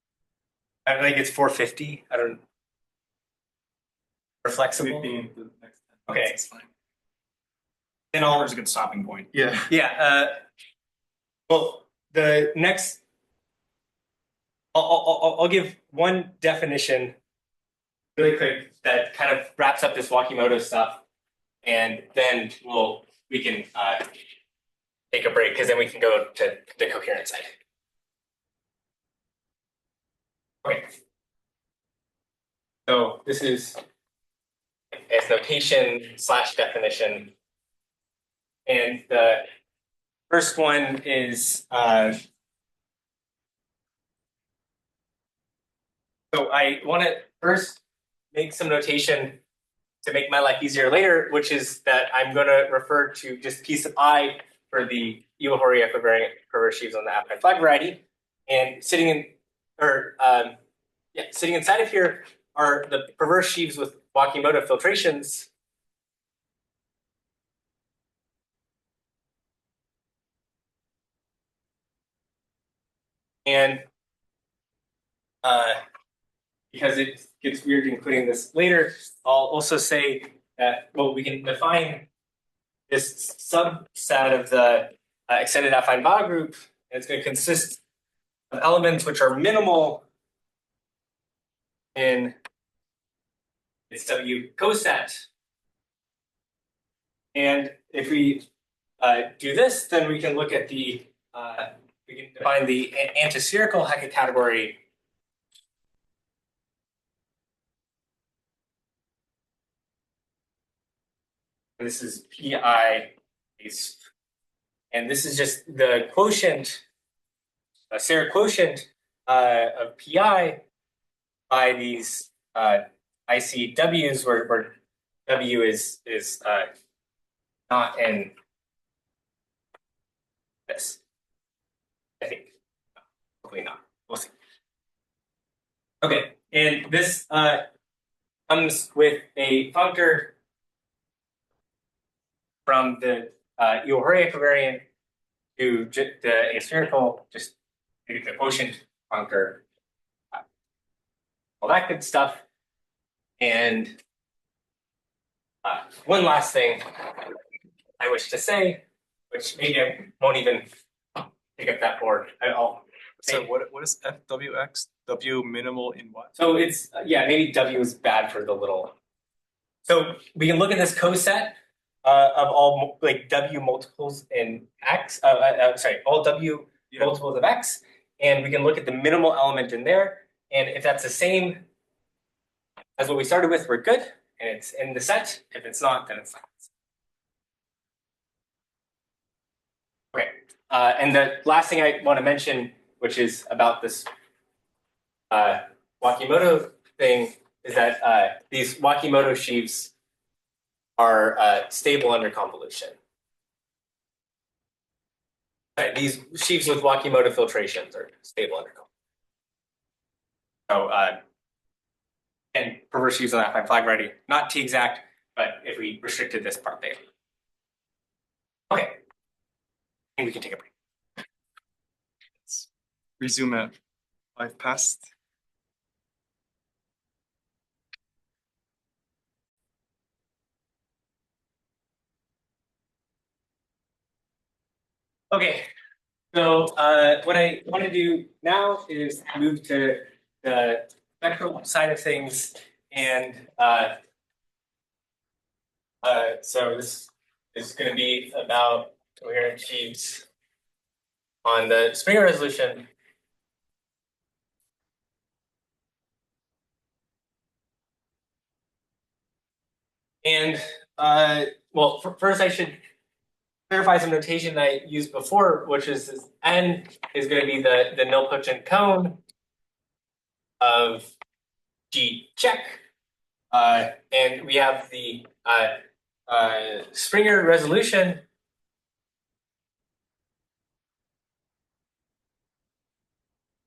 I think it's 4:50. I don't. Or flexible. Maybe the next 10 Okay. minutes is fine. Then all is a good stopping point. Yeah. Yeah. Well, the next, I'll give one definition really quick that kind of wraps up this Wakimoto stuff, and then we can take a break because then we can go to the coherent side. Okay. So this is as notation / definition. And the first one is so I want to first make some notation to make my life easier later, which is that I'm going to refer to just piece of I for the Iwahori equivariant curve sheaves on the affine flag variety. And sitting inside of here are the perverse sheaves with Wakimoto filtrations. And because it gets weird including this later, I'll also say that, well, we can define this subset of the extended affine Baugh group, and it's going to consist of elements which are minimal in its W coset. And if we do this, then we can look at the, we can define the anti-spherical Hecke category. This is PI, and this is just the quotient, a Serre quotient of PI by these ICWs where W is not in this. I think. Hopefully not. We'll see. Okay, and this comes with a functor from the Iwahori equivariant to the aspherical, just the quotient functor, all that good stuff. And one last thing I wish to say, which maybe I won't even pick up that board. So what is FWX? W minimal in what? So it's, yeah, maybe W is bad for the little. So we can look at this coset of all like W multiples in X, all W multiples of X, and we can look at the minimal element in there. And if that's the same as what we started with, we're good. And it's in the set. If it's not, then it's not. Okay. And the last thing I want to mention, which is about this Wakimoto thing, is that these Wakimoto sheaves are stable under convolution. Right, these sheaves with Wakimoto filtrations are stable under convolution. So, and perverse sheaves on that affine flag variety, not T-exact, but if we restricted this part there. Okay, and we can take a break. Let's resume at 5 past. Okay, so what I want to do now is move to the spectral side of things, and so this is going to be about coherent sheaves on the Springer resolution. And well, first I should clarify some notation I used before, which is this N is going to be the nilpotent cone of G check. And we have the Springer resolution.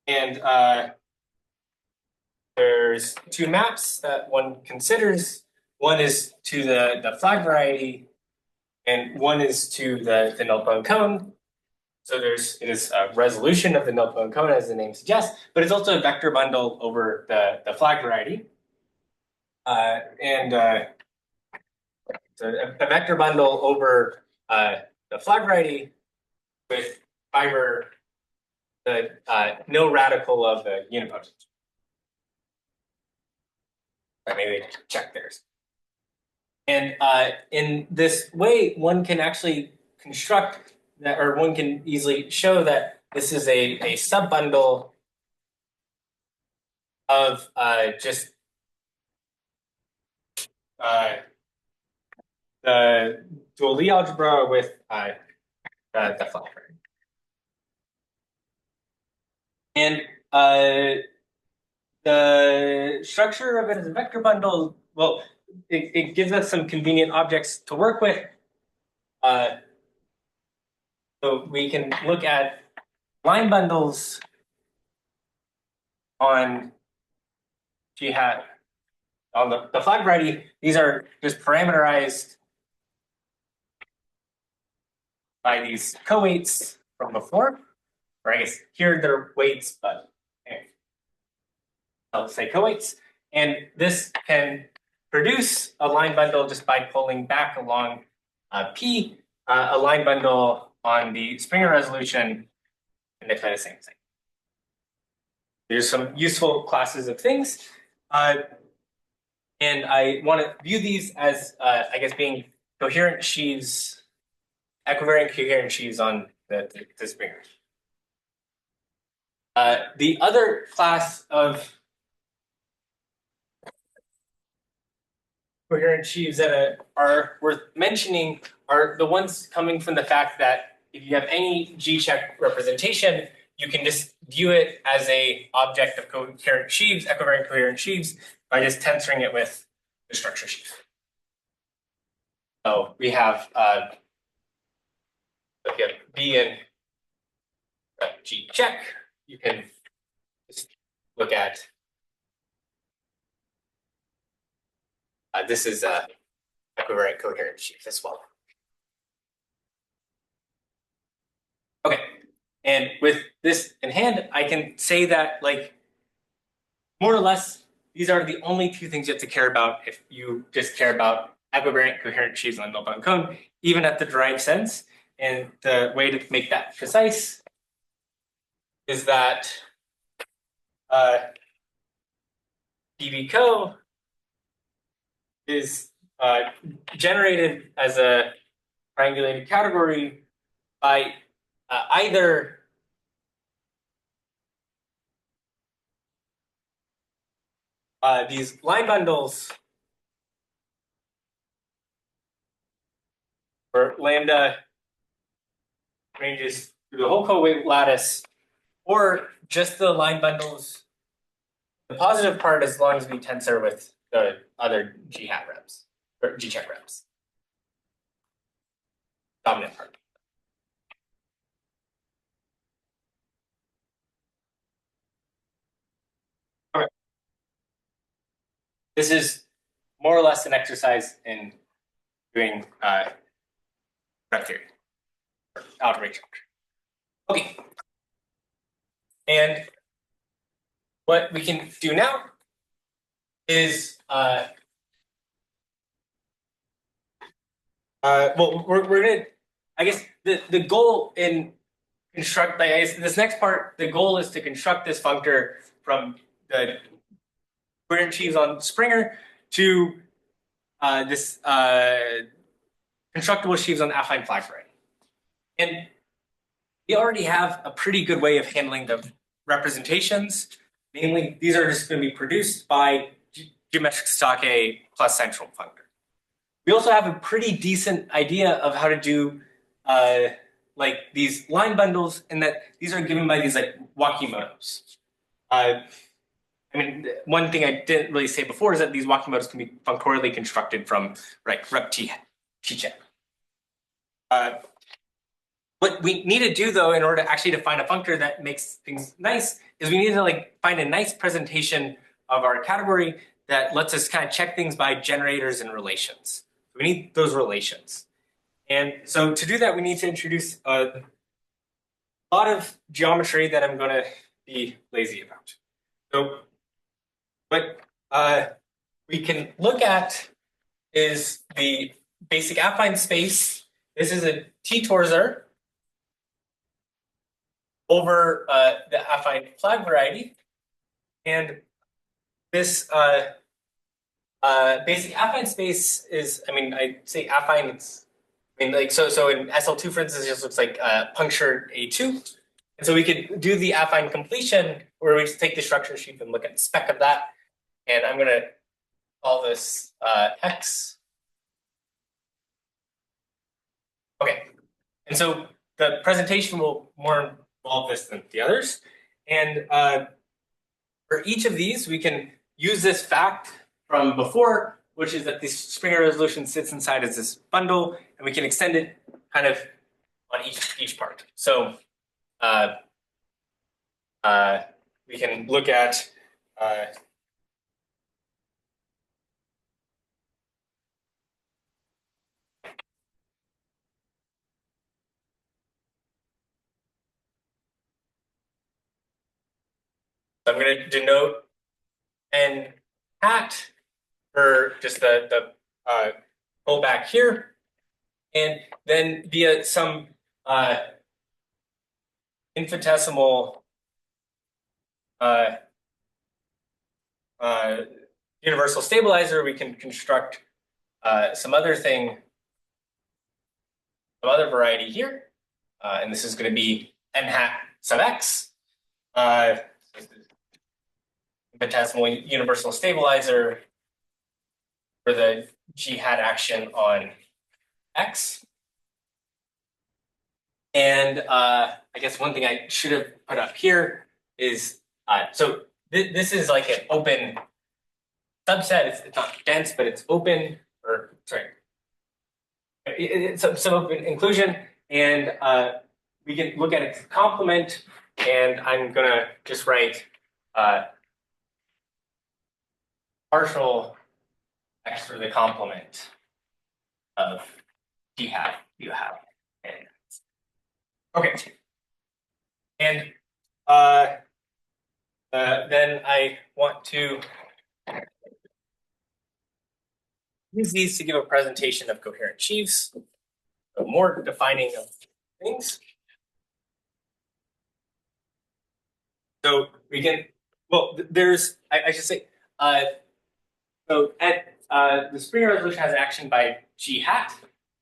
And there's two maps that one considers. One is to the flag variety, and one is to the nilpotent cone. So it is a resolution of the nilpotent cone, as the name suggests, but it's also a vector bundle over the flag variety. So a vector bundle over the flag variety with fiber, the nil radical of the unipotent. Maybe check theirs. And in this way, one can actually construct that, or one can easily show that this is a subbundle of just the dual Lie algebra with the flag. And the structure of it as a vector bundle, well, it gives us some convenient objects to work with. So we can look at line bundles on G hat on the flag variety. These are just parameterized by these co-weights from before, or I guess here they're weights, but anyway, I'll say co-weights. And this can produce a line bundle just by pulling back along P, a line bundle on the Springer resolution, and they play the same thing. There's some useful classes of things. And I want to view these as, I guess, being coherent sheaves, equivariant coherent sheaves on the Springer. The other class of coherent sheaves that are worth mentioning are the ones coming from the fact that if you have any G-check representation, you can just view it as a object of coherent sheaves, equivariant coherent sheaves, by just tensoring it with the structure sheaf. So we have if you have B and G check, you can just look at this is a equivariant coherent sheaf as well. Okay, and with this in hand, I can say that, like, more or less, these are the only two things you have to care about if you just care about equivariant coherent sheaves on Milton cone, even at the derived sense. And the way to make that precise is that DB-co is generated as a triangulated category by either these line bundles where lambda ranges through the whole co-weight lattice, or just the line bundles, the positive part, as long as we tensor with the other G hat reps or G check reps. Dominant part. All right. This is more or less an exercise in doing rep theory, or algebraic geometry. Okay. And what we can do now is well, we're gonna, I guess the goal in construct, I guess this next part, the goal is to construct this functor from the coherent sheaves on Springer to this constructible sheaves on affine flag variety. And we already have a pretty good way of handling the representations. Namely, these are just going to be produced by geometric stock A plus central functor. We also have a pretty decent idea of how to do like these line bundles, and that these are given by these like Wakimotos. I mean, one thing I didn't really say before is that these Wakimotos can be functorially constructed from rep T check. What we need to do, though, in order to actually define a functor that makes things nice, is we need to like find a nice presentation of our category that lets us kind of check things by generators and relations. We need those relations. And so to do that, we need to introduce a lot of geometry that I'm going to be lazy about. So what we can look at is the basic affine space. This is a T-torsor over the affine flag variety. And this basic affine space is, I mean, I say affine, it's, I mean, like, so in SL2, for instance, it just looks like punctured A2. And so we could do the affine completion where we just take the structure sheaf and look at the spec of that. And I'm going to call this X. Okay, and so the presentation will more involve this than the others. And for each of these, we can use this fact from before, which is that the Springer resolution sits inside as this bundle, and we can extend it kind of on each part. So we can look at so I'm going to denote n hat for just the pullback here, and then via some infinitesimal universal stabilizer, we can construct some other thing, some other variety here, and this is going to be n hat sub x. Infinitesimal universal stabilizer for the g hat action on x. And I guess one thing I should have put up here is, so this is like an open subset. It's not dense, but it's open, or sorry, it's some open inclusion. And we can look at its complement, and I'm gonna just write partial x for the complement of g hat you have. Okay, and then I want to use these to give a presentation of coherent sheaves, so more defining of things. So we can, well, there's, I should say, so at the Springer resolution has action by g hat.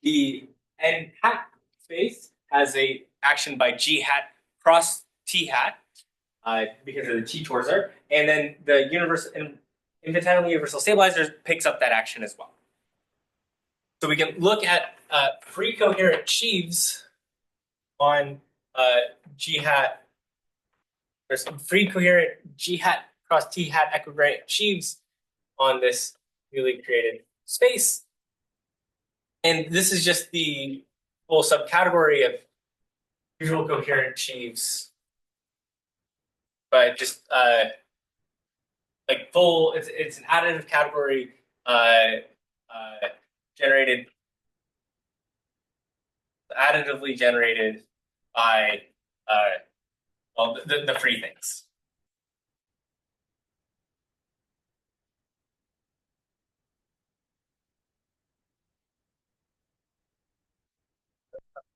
The n hat space has a action by g hat cross t hat because of the t torsor, and then the infinitesimal universal stabilizer picks up that action as well. So we can look at free coherent sheaves on g hat. There's some free coherent g hat cross t hat equivariant sheaves on this newly created space. And this is just the full subcategory of usual coherent sheaves. But just like full, it's an additive category additively generated by well, the free things.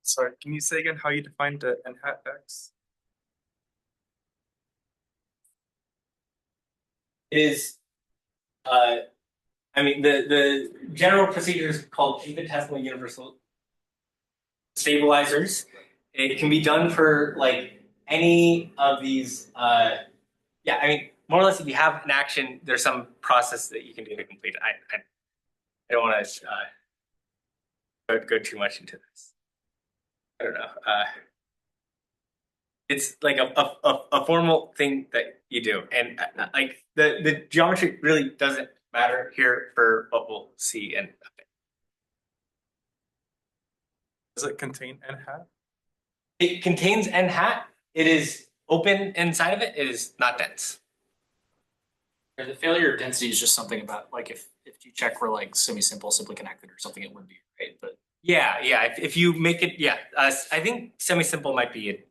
Sorry, can you say again how you defined the n hat x? Is I mean the general procedure is called infinitesimal universal stabilizers. It can be done for like any of these. Yeah, I mean more or less if you have an action, there's some process that you can do to complete it. I don't want to go too much into this. I don't know. It's like a formal thing that you do, and like the geometry really doesn't matter here for what we'll see. And Does it contain n hat? it contains n hat. It is open inside of it. It is not dense. Or the failure of density is just something about like if you check for like semi-simple, simply connected or something, it would be right. But Yeah. If you make it, yeah, I think semi-simple might be it.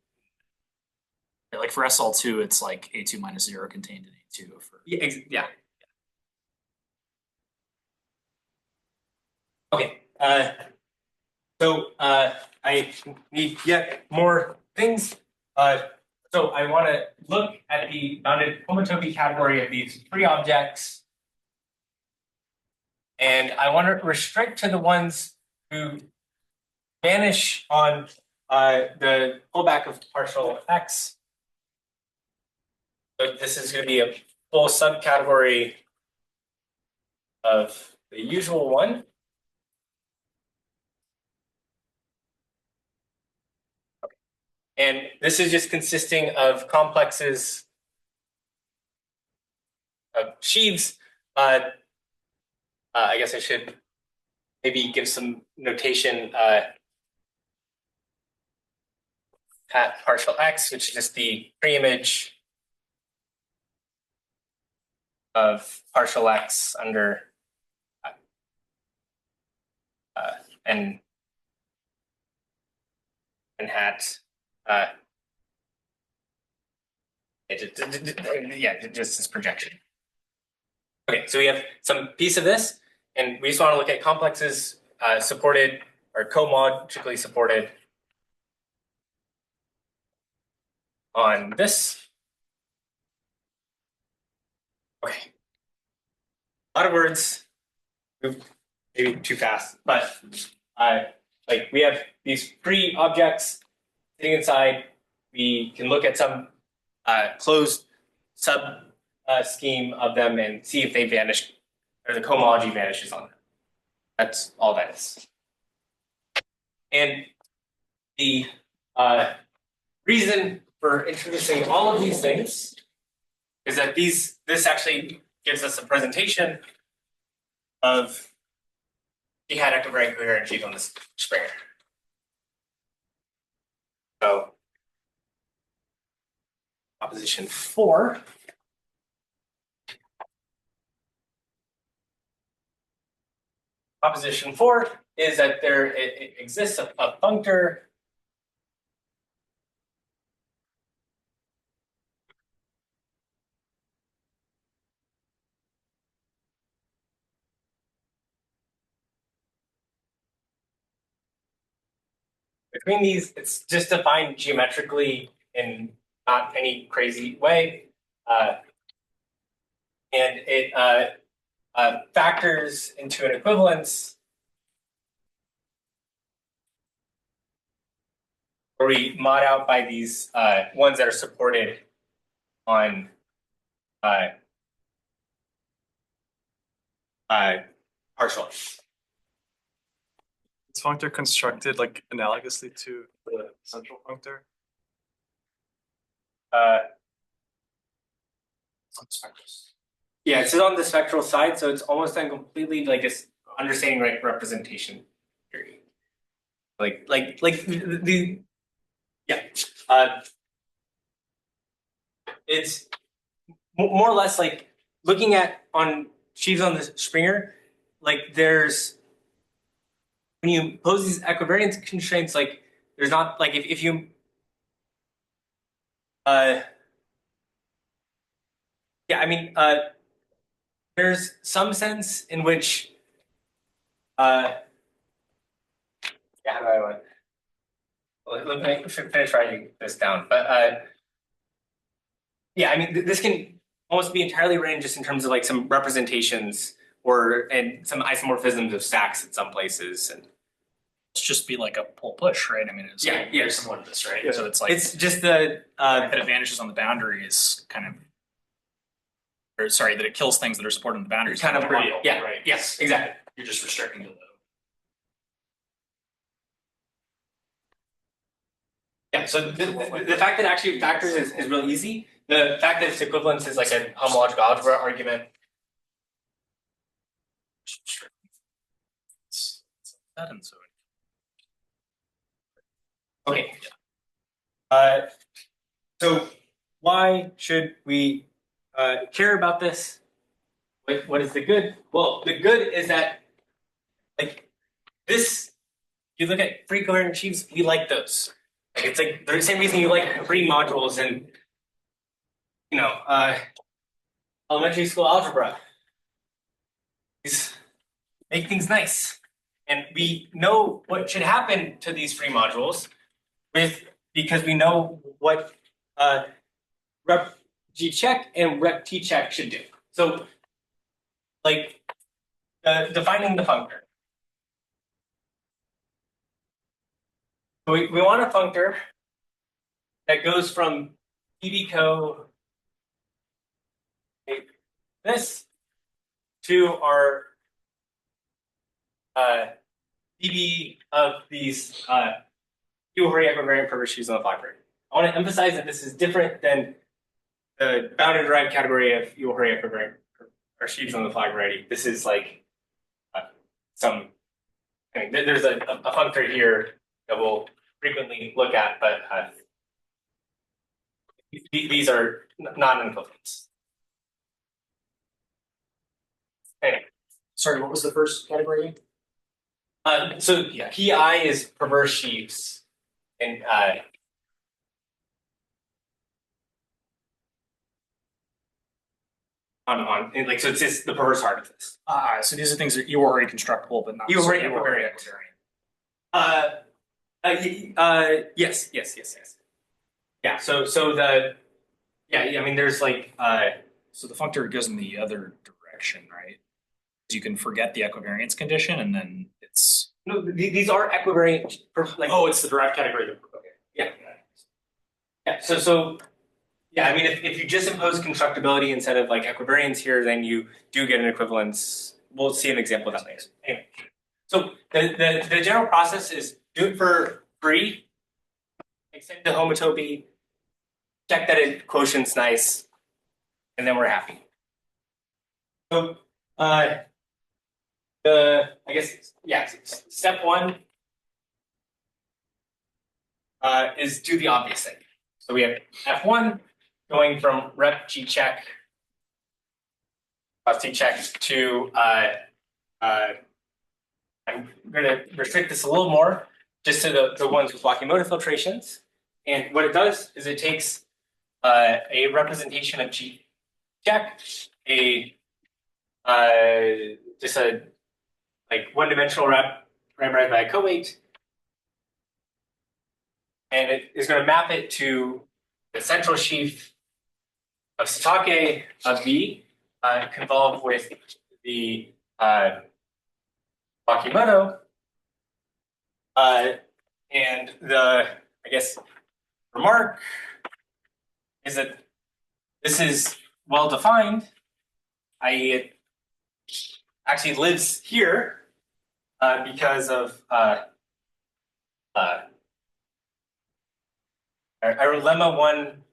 like for SL2, it's like A2 minus 0 contained in A2 for Yeah. Okay. So I need yet more things. So I want to look at the bounded homotopy category of these three objects. And I want to restrict to the ones who vanish on the pullback of partial x. So this is going to be a full subcategory of the usual one. And this is just consisting of complexes of sheaves. I guess I should maybe give some notation at partial x, which is just the preimage of partial x under n hat. Just this projection. Okay, so we have some piece of this, and we just want to look at complexes supported or cohomologically supported on this. Okay, a lot of words, maybe too fast, but like we have these free objects sitting inside. We can look at some closed sub scheme of them and see if they vanish or the cohomology vanishes on them. That's all that is. And the reason for introducing all of these things is that this actually gives us a presentation of the had equivariant coherent sheaf on this Springer. So proposition 4. Proposition 4 is that there exists a functor between these. It's just defined geometrically in not any crazy way, and it factors into an equivalence where we mod out by these ones that are supported on partial. Is functor constructed like analogously to the central functor? Yeah, it's on the spectral side, so it's almost done completely like just understanding right representation theory. Like the yeah. It's more or less like looking at on sheaves on the Springer, like there's when you pose these equivariance constraints, like there's not like if you yeah, I mean there's some sense in which yeah, how do I want let me finish writing this down. But yeah, I mean this can almost be entirely written just in terms of like some representations and some isomorphisms of stacks in some places, and It's just be like a pull push, right? I mean, it's yeah, very similar to this, right? Yeah. So it's like it's just the that it vanishes on the boundary is kind of, or sorry, that it kills things that are supported on the boundary. is kind of trivial, yeah, right? yes, exactly. You're just restricting to the. Yeah, so the fact that actually it factors is really easy. The fact that it's equivalence is like a homological algebra argument. That and so. Okay. So why should we care about this? What is the good? Well, the good is that like this, you look at free coherent sheaves, we like those. Like it's like the same reason you like free modules and elementary school algebra. These make things nice. And we know what should happen to these free modules because we know what rep G check and rep T check should do. So like defining the functor. So we want a functor that goes from PB co this to our dB of these Iwahori equivariant perverse sheaves on the library. I want to emphasize that this is different than the bounded derived category of Iwahori equivariant or sheaves on the flag variety. This is like there's a functor here that we'll frequently look at, but these are non-equivalents. Anyway. Sorry, what was the first category? So yeah, PI is perverse sheaves, and and like so it's just the perverse heart of this. So these are things that you already constructible, but not Iwahori Iwahori equivariant. Yes. Yeah. So I mean, there's like So the functor goes in the other direction, right? You can forget the equivariance condition, and then it's no, these are equivariant. Like It's the derived category. Okay. Yeah. So yeah, I mean, if you just impose constructibility instead of like equivariance here, then you do get an equivalence. We'll see an example of that later. Anyway, so the general process is do it for free, extend the homotopy, check that it quotient's nice, and then we're happy. So step one is do the obvious thing. So we have F1 going from rep G check plus T check to I'm going to restrict this a little more just to the ones with Wakimoto filtrations. And what it does is it takes a representation of G check, just a like one-dimensional rep parameterized by a co-weight, and it is going to map it to the central sheaf of Satake of V convolved with the Wakimoto, and the remark is that this is well defined, i.e., it actually lives here because of I wrote lemma 1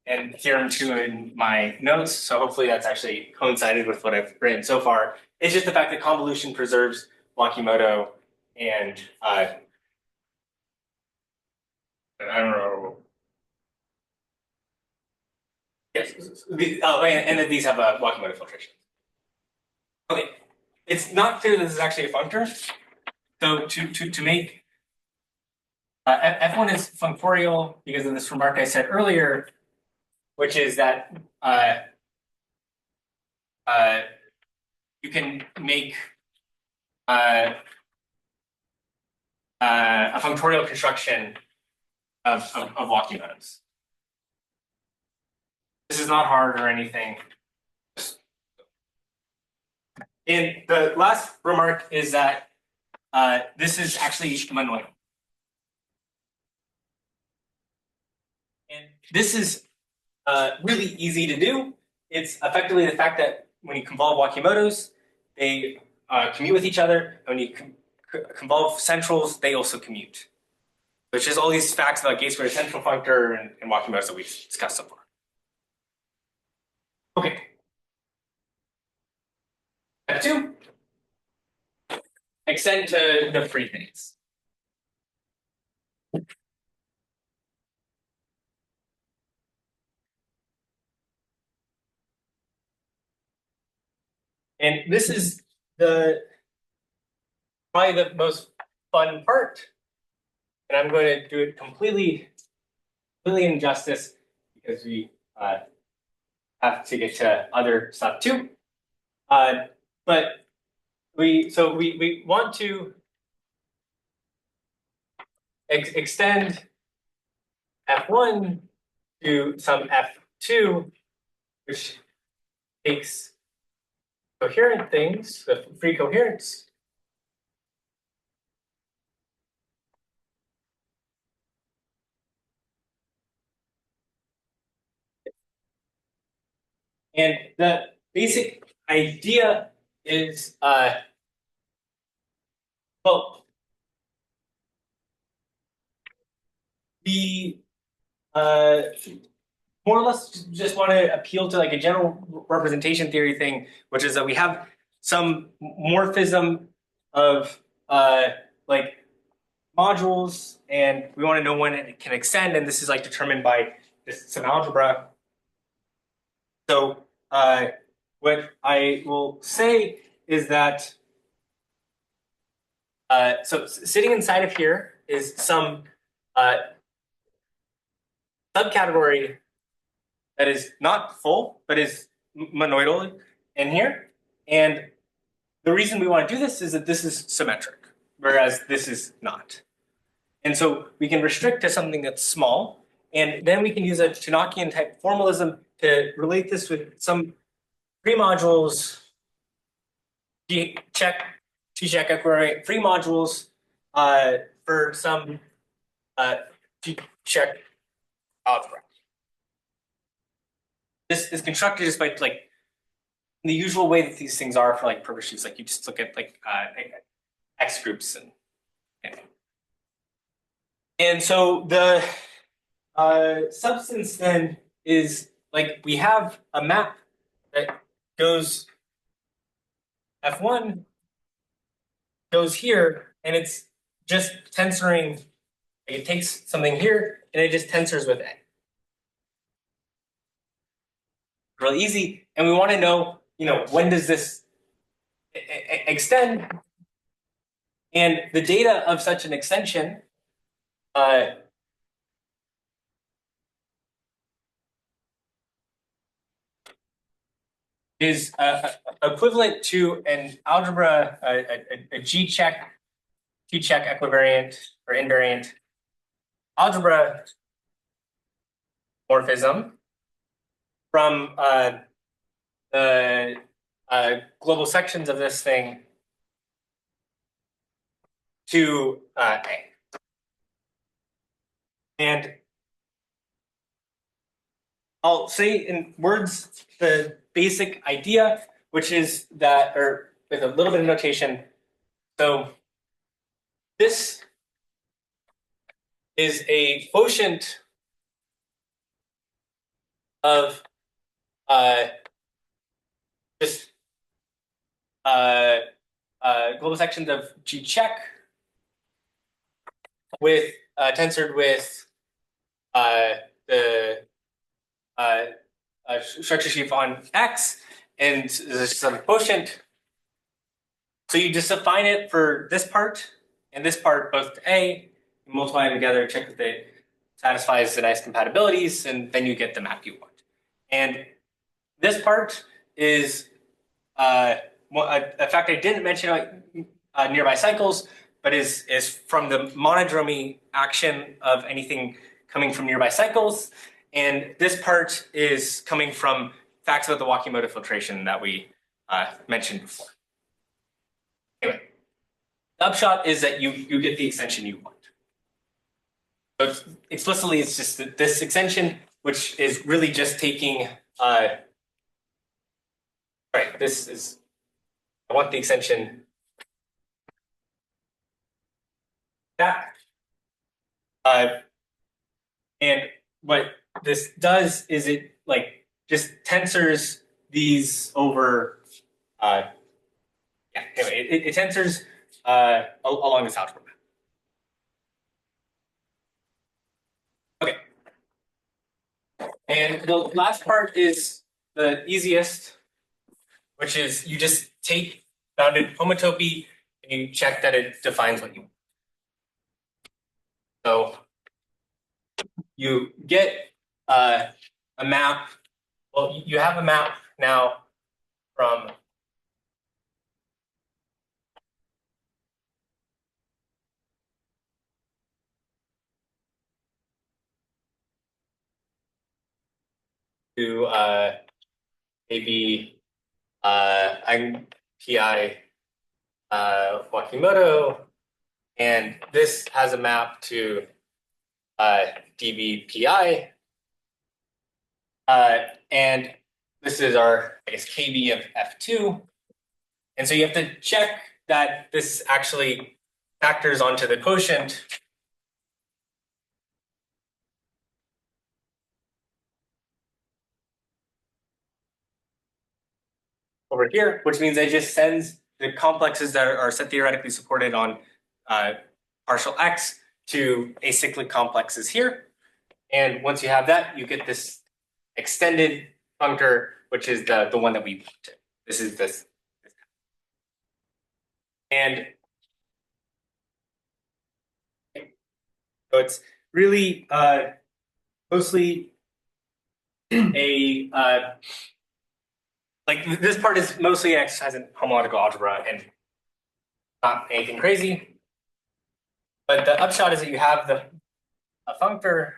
and theorem 2 in my notes, so hopefully that's actually coincided with what I've written so far. It's just the fact that convolution preserves Wakimoto, and I don't know. Yes, and then these have a Wakimoto filtration. Okay, it's not clear that this is actually a functor. So to make F1 is functorial because of this remark I said earlier, which is that you can make a functorial construction of Wakimotos. This is not hard or anything. And the last remark is that this is actually monoidal. And this is really easy to do. It's effectively the fact that when you convolve Wakimotos, they commute with each other. And when you convolve centrals, they also commute. Which is all these facts about gate squared central functor and Wakimotos that we've discussed so far. Okay. Step 2. Extend to the free things. And this is probably the most fun part. And I'm going to do it completely injustice because we have to get to other stuff too. But we want to extend F1 to some F2, which takes coherent things, the free coherence, and the basic idea is Well, we more or less just want to appeal to like a general representation theory thing, which is that we have some morphism of like modules, and we want to know when it can extend, and this is like determined by just some algebra. So what I will say is that so sitting inside of here is some subcategory that is not full, but is monoidal in here. And the reason we want to do this is that this is symmetric, whereas this is not. And so we can restrict to something that's small, and then we can use a Tannakian type formalism to relate this with some pre-modules, G-check equivariant free modules for some G-check algebra. This is constructed just by like the usual way that these things are for like purpose sheaves. Like you just look at like X groups and so the substance then is like we have a map that goes F1 goes here, and it's just tensoring. Like it takes something here and it just tensors with A. Really easy, and we want to know, when does this extend? And the data of such an extension is equivalent to an algebra, a G-check equivariant or invariant algebra morphism from the global sections of this thing to A. And I'll say in words the basic idea, which is that, or with a little bit of notation. So this is a quotient of just global sections of G check with tensored with the structure sheaf on X, and there's some quotient. So you just define it for this part and this part both to A, you multiply them together, check that they satisfies the nice compatibilities, and then you get the map you want. And this part is a fact I didn't mention nearby cycles, but is from the monodromy action of anything coming from nearby cycles. And this part is coming from facts about the Wakimoto filtration that we mentioned before. Anyway, the upshot is that you get the extension you want. So explicitly, it's just this extension, which is really just taking, right, this is, I want the extension back. And what this does is it like just tensors these over, anyway, it tensors along this algebra map. Okay. And the last part is the easiest, which is you just take bounded homotopy and you check that it defines what you want. So you get a map. Well, you have a map now from to maybe PI Wakimoto, and this has a map to DBPI, and this is our, I guess, KB of F2. And so you have to check that this actually factors onto the quotient. Over here, which means it just sends the complexes that are set theoretically supported on partial x to acyclic complexes here. And once you have that, you get this extended functor, which is the one that we wanted. This is this. And so it's really mostly a like this part is mostly an exercise in homological algebra and not anything crazy. But the upshot is that you have a functor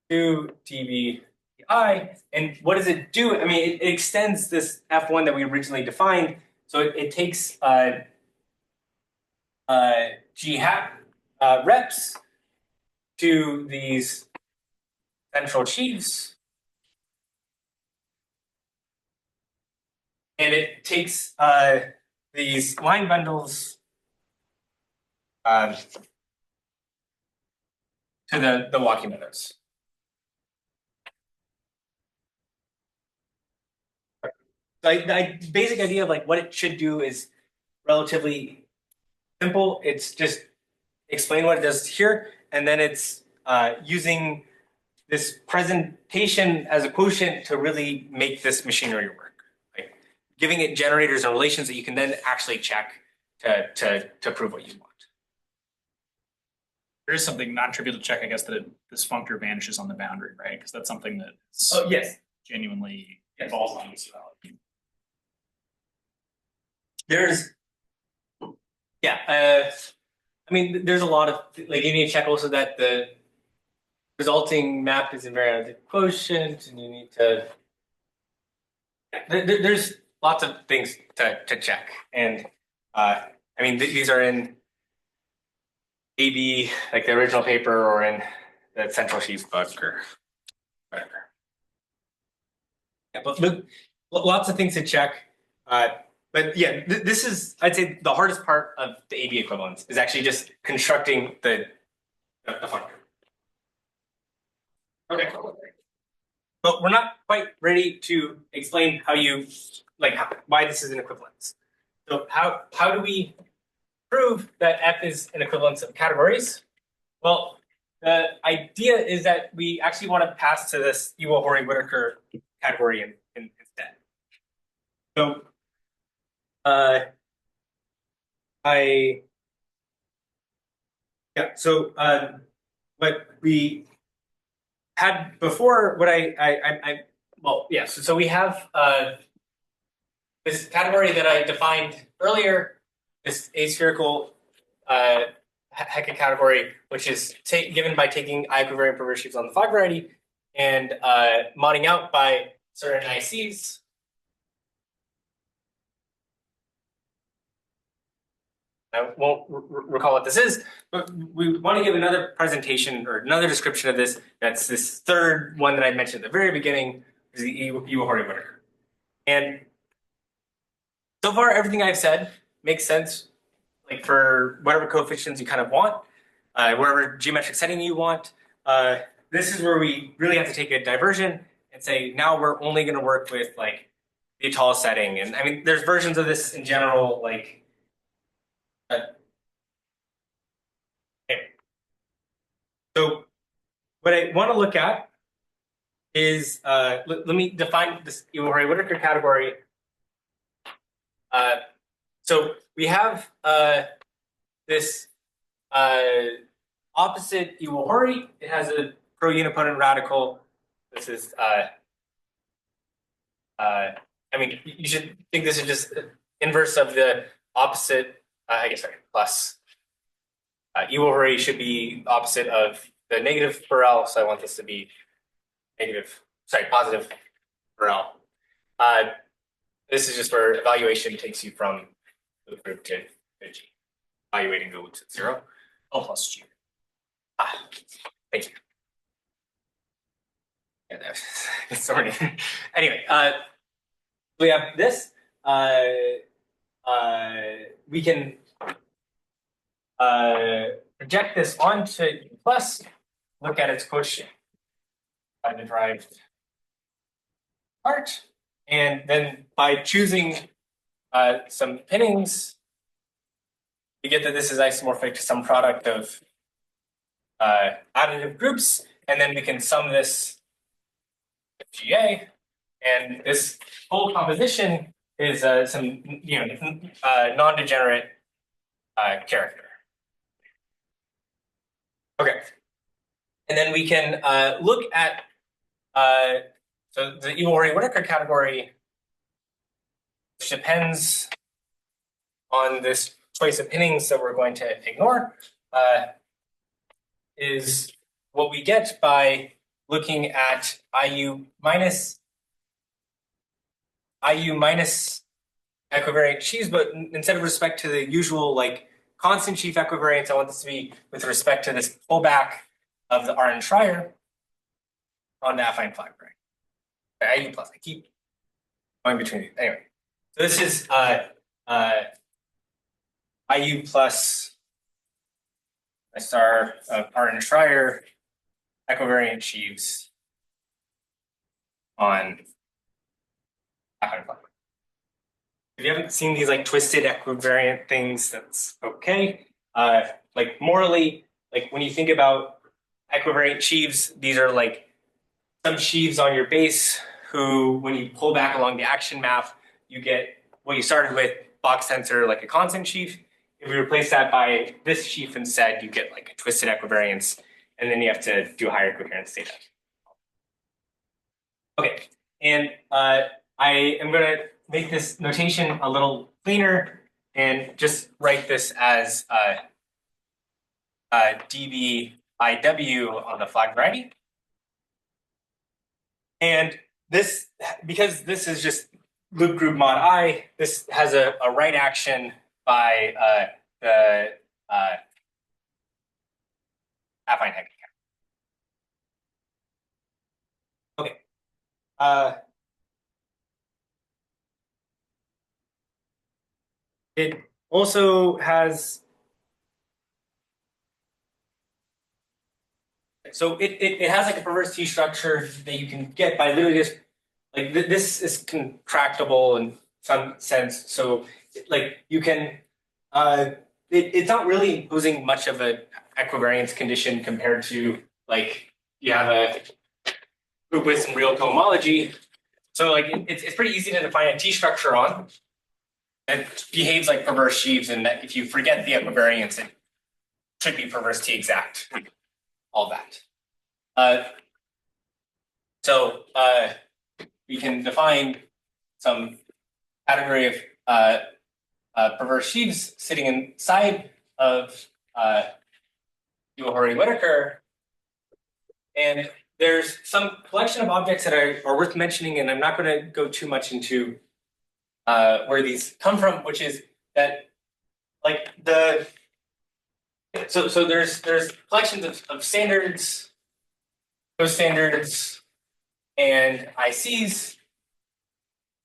to dv I, and what does it do? I mean, it extends this F1 that we originally defined. So it takes G hat reps to these central sheaves, and it takes these line bundles to the Wakimotos. The basic idea of like what it should do is relatively simple. It's just explain what it does here, and then it's using this presentation as a quotient to really make this machinery work. Like giving it generators and relations that you can then actually check to prove what you want. There is something non-trivial to check, I guess, that this functor vanishes on the boundary, right? Because that's something that Yes. genuinely involves on this value. There's, yeah, I mean, there's a lot of, like, you need to check also that the resulting map is invariant of the quotient, and you need to, there's lots of things to check. And, I mean, these are in AB, like the original paper, or in the Central Sheaves book, or whatever. Yeah, but look, lots of things to check. But yeah, this is, I'd say, the hardest part of the AB equivalence is actually just constructing the functor. Okay. But we're not quite ready to explain how you, like, why this is an equivalence. So how do we prove that F is an equivalence of categories? Well, the idea is that we actually want to pass to this Iwahori-Whittaker category instead. So what we had before, so we have this category that I defined earlier, this aspherical Hecke category, which is given by taking I-equivariant perverse sheaves on the Phi variety and modding out by certain ICs. I won't recall what this is, but we want to give another presentation or another description of this. That's this third one that I mentioned at the very beginning, is the Iwahori-Whittaker. And so far, everything I've said makes sense, like for whatever coefficients you kind of want, whatever geometric setting you want. This is where we really have to take a diversion and say, now we're only going to work with like the Atoll setting. And I mean, there's versions of this in general, like, okay. So what I want to look at is, let me define this Iwahori-Whittaker category. So we have this opposite Iwahori. It has a pro-unipotent radical. This is, I mean, you should think this is just inverse of the opposite. I guess sorry, plus Iwahori should be opposite of the negative Burrell, so I want this to be positive Burrell. This is just where evaluation takes you from the group to G. Evaluating the loops at 0. L plus G. Thank you. Yeah, it's already. Anyway, we have this. we can project this onto U plus, look at its quotient by the derived part, and then by choosing some pinnings, we get that this is isomorphic to some product of additive groups, and then we can sum this with GA, and this whole composition is some non-degenerate character. Okay, and then we can look at so the Iwahori-Whittaker category, which depends on this choice of pinnings that we're going to ignore, is what we get by looking at IU minus equivariant sheaves, but instead of respect to the usual like constant sheaf equivariance, I want this to be with respect to this pullback of the Rn Schreier on the affine flag rank. IU plus. I keep going between these. Anyway, so this is IU plus a star of Rn Schreier equivariant sheaves on affine flag. If you haven't seen these like twisted equivariant things, that's okay. Like morally, like when you think about equivariant sheaves, these are like some sheaves on your base who, when you pull back along the action map, you get what you started with, box tensor, like a constant sheaf. If we replace that by this sheaf instead, you get like a twisted equivariance, and then you have to do higher covariance data. Okay, and I am going to make this notation a little cleaner and just write this as dBIW on the flag variety. And this, because this is just loop group mod I, this has a right action by the affine Hecke. Okay. It also has, so it has like a perverse T structure that you can get by literally just like this is contractible in some sense. So like you can, it's not really imposing much of an equivariance condition compared to like you have a group with some real cohomology. So like it's pretty easy to define a T structure on. It behaves like perverse sheaves, and that if you forget the equivariance, it should be perverse T exact. All that. So we can define some category of perverse sheaves sitting inside of Iwahori-Whittaker, and there's some collection of objects that are worth mentioning, and I'm not going to go too much into where these come from, which is that like so there's collections of standards, co-standards, and ICs.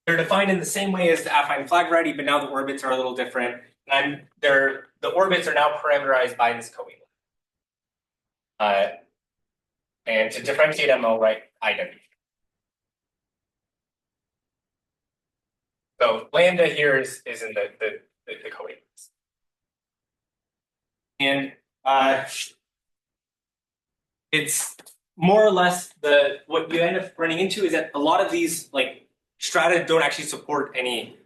They're defined in the same way as the affine flag variety, but now the orbits are a little different. And the orbits are now parameterized by this coeval. And to differentiate them, I'll write IW. So lambda here is in the covalence. And it's more or less what you end up running into is that a lot of these like strata don't actually support any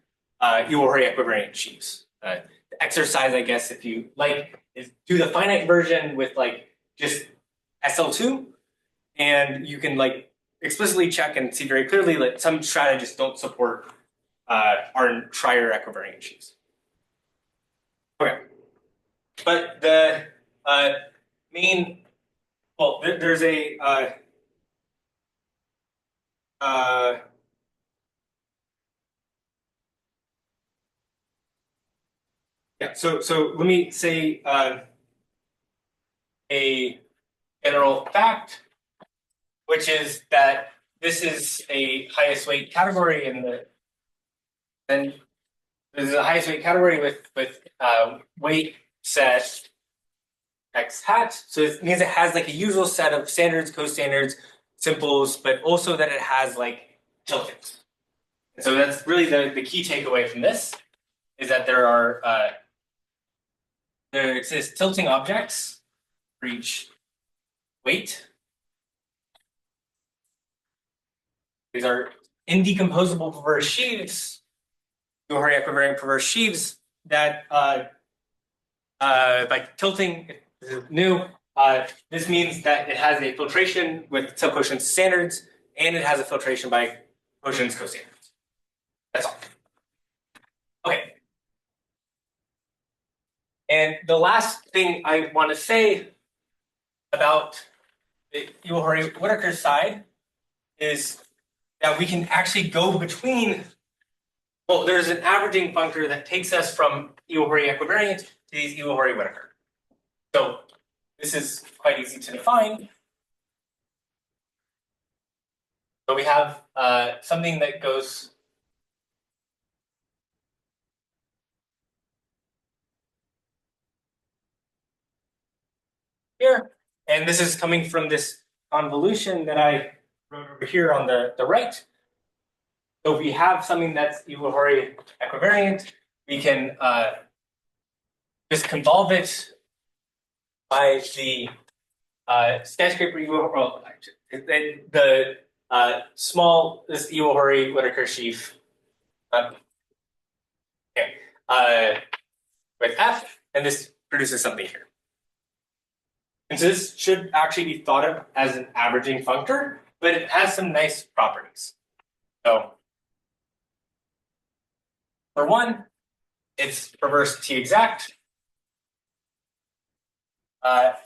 Iwahori equivariant sheaves. The exercise, I guess, if you like, is do the finite version with like just SL2, and you can like explicitly check and see very clearly that some strata just don't support our Schreier equivariant sheaves. Okay, but the main, well, there's a yeah. So let me say a general fact, which is that this is a highest weight category in the then there's the highest weight category with weight set x hat. So it means it has like a usual set of standards, co-standards, simples, but also that it has like tilting. So that's really the key takeaway from this is that there exist tilting objects for each weight. These are indecomposable perverse sheaves, Iwahori-Whittaker perverse sheaves that by tilting, this is new, this means that it has a filtration with some quotient standards, and it has a filtration by quotients costandards. That's all. Okay. And the last thing I want to say about the Iwahori-Whittaker side is that we can actually go between, well, there's an averaging functor that takes us from Iwahori-Equivariant to these Iwahori-Whittaker. So this is quite easy to define. So we have something that goes here, and this is coming from this convolution that I wrote over here on the right. So if we have something that's Iwahori-Equivariant, we can just convolve it by the skyscraper the small this Iwahori-Whittaker sheaf with F, and this produces something here. And so this should actually be thought of as an averaging functor, but it has some nice properties. So for one, it's perverse T exact.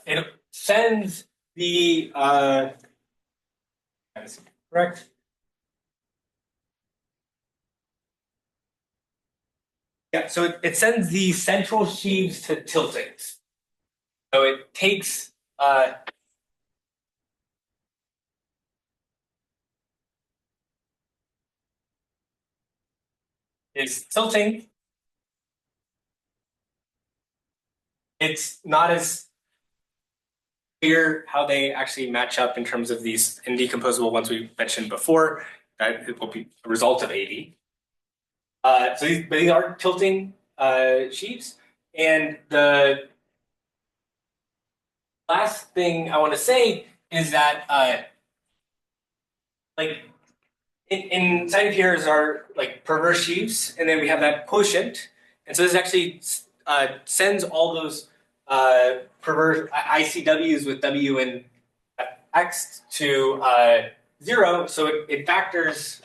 It sends the correct. Yeah, so it sends the central sheaves to tiltings. So it takes is tilting. It's not as clear how they actually match up in terms of these indecomposable ones we mentioned before. That it will be a result of AD. So these are tilting sheaves. And the last thing I want to say is that like inside of here is our like perverse sheaves, and then we have that quotient. And so this actually sends all those perverse ICWs with W and X to 0. So it factors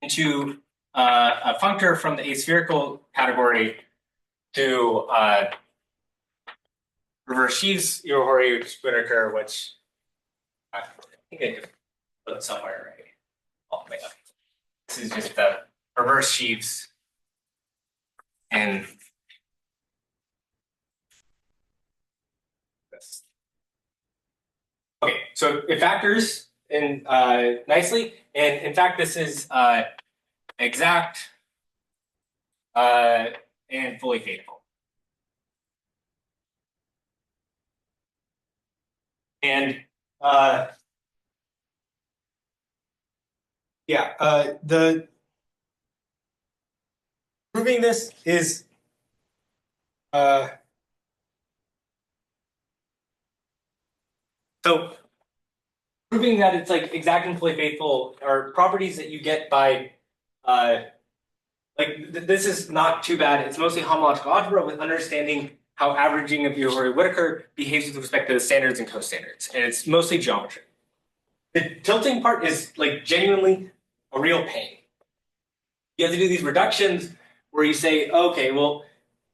into a functor from the aspherical category to reverse sheaves Iwahori-Whittaker, which I think I could put it somewhere right all the way up. This is just the reverse sheaves and this. Okay, so it factors in nicely, and in fact, this is exact and fully faithful. And the proving this is so proving that it's like exact and fully faithful are properties that you get by this is not too bad. It's mostly homological algebra with understanding how averaging of Iwahori-Whittaker behaves with respect to the standards and co-standards, and it's mostly geometry. The tilting part is like genuinely a real pain. You have to do these reductions where you say, okay, well,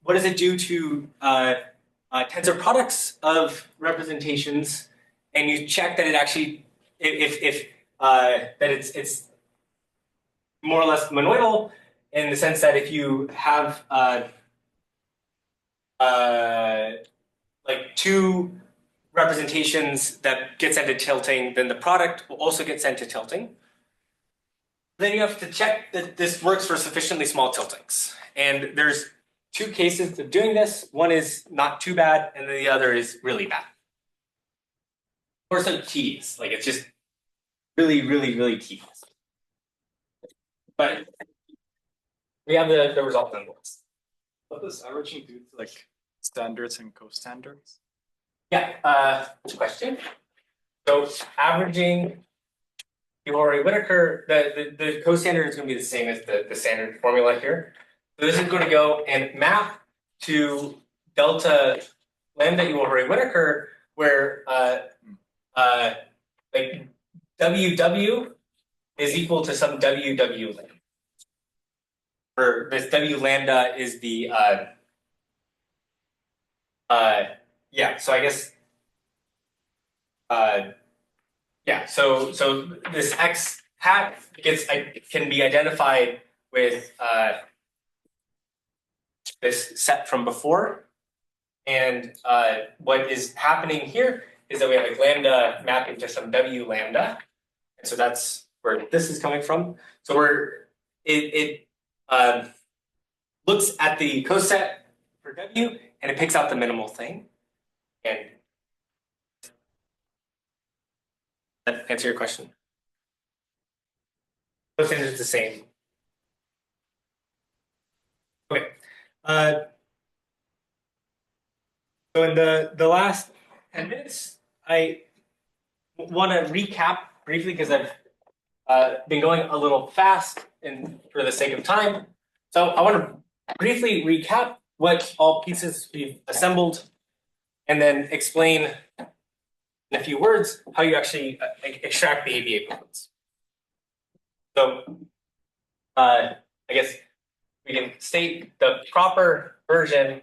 what does it do to tensor products of representations? And you check that it actually, if that it's more or less monoidal in the sense that if you have like two representations that get sent to tilting, then the product will also get sent to tilting. Then you have to check that this works for sufficiently small tiltings. And there's two cases of doing this. One is not too bad, and the other is really bad. Or so tedious, like it's just really, really, really tedious. But we have the result nonetheless. What does averaging do to like standards and co-standards? Yeah, good question. So averaging Iwahori-Whittaker, the co-standard is going to be the same as the standard formula here. So this is going to go and map to delta lambda Iwahori-Whittaker, where like WW is equal to some WW lambda. Or this W lambda is the yeah, so I guess yeah, so this X hat can be identified with this set from before. And what is happening here is that we have a lambda mapping to some W lambda. And so that's where this is coming from. So it looks at the coset for W and it picks out the minimal thing. And that answer your question? Cosine is the same. Okay. So in the last 10 minutes, I want to recap briefly because I've been going a little fast and for the sake of time. So I want to briefly recap what all pieces we've assembled and then explain in a few words how you actually extract the ABA equivalence. So I guess we can state the proper version